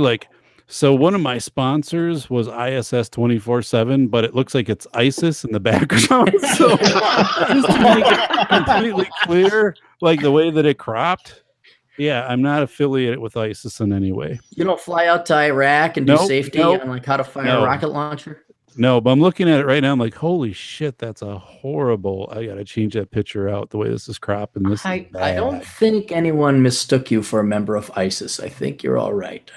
Speaker 2: so one of my sponsors was ISS 24/7, but it looks like it's ISIS in the background. So just to make it completely clear, the way that it cropped, yeah, I'm not affiliated with ISIS in any way.
Speaker 1: You don't fly out to Iraq and do safety on how to fire a rocket launcher?
Speaker 2: No, but I'm looking at it right now. I'm like, holy shit, that's a horrible. I got to change that picture out the way this is cropping.
Speaker 1: I don't think anyone mistook you for a member of ISIS. I think you're all right.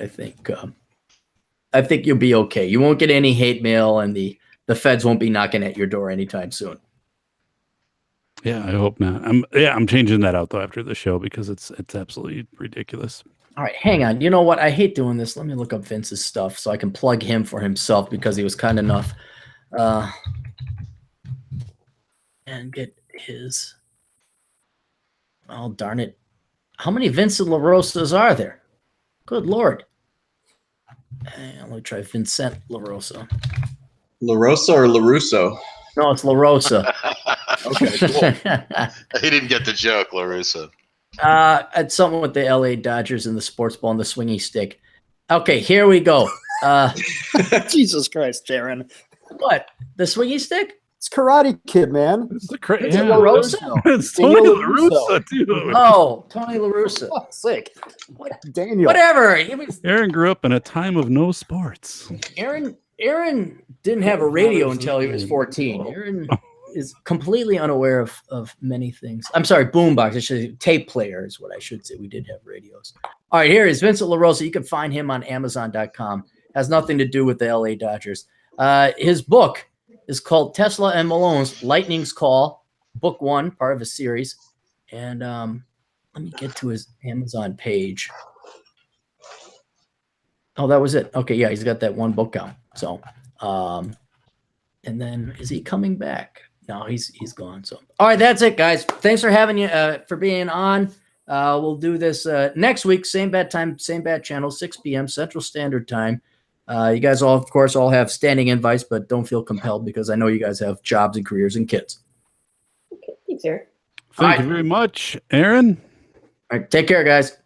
Speaker 1: I think you'll be okay. You won't get any hate mail, and the feds won't be knocking at your door anytime soon.
Speaker 2: Yeah, I hope not. I'm changing that out though after the show because it's absolutely ridiculous.
Speaker 1: All right, hang on. You know what? I hate doing this. Let me look up Vince's stuff so I can plug him for himself because he was kind enough. And get his. Oh, darn it. How many Vincent LaRosas are there? Good Lord. Let me try Vincent LaRosa.
Speaker 4: LaRosa or LaRusso?
Speaker 1: No, it's LaRosa.
Speaker 4: Okay, cool.
Speaker 7: He didn't get the joke, LaRusso.
Speaker 1: It's something with the LA Dodgers and the sports ball and the swingy stick. Okay, here we go.
Speaker 8: Jesus Christ, Jaron.
Speaker 1: What? The swingy stick?
Speaker 8: It's Karate Kid, man.
Speaker 2: It's the
Speaker 1: LaRosa?
Speaker 2: It's Tony LaRusso, dude.
Speaker 1: Oh, Tony LaRusso.
Speaker 8: Oh, sick. What Daniel?
Speaker 1: Whatever.
Speaker 2: Aaron grew up in a time of no sports.
Speaker 1: Aaron didn't have a radio until he was 14. Aaron is completely unaware of many things. I'm sorry, boombox. I should tape player is what I should say. We did have radios. All right, here is Vincent LaRosa. You can find him on Amazon.com. Has nothing to do with the LA Dodgers. His book is called Tesla and Malone's Lightning's Call, book 1, part of a series. And let me get to his Amazon page. Oh, that was it. Okay, yeah, he's got that one book out. So, and then is he coming back? No, he's gone. So, all right, that's it, guys. Thanks for having you for being on. We'll do this next week, same bad time, same bad channel, 6 p.m. Central Standard Time. You guys all, of course, all have standing invites, but don't feel compelled because I know you guys have jobs and careers and kids.
Speaker 6: Okay, thanks, Eric.
Speaker 2: Thank you very much, Aaron.
Speaker 1: All right, take care, guys.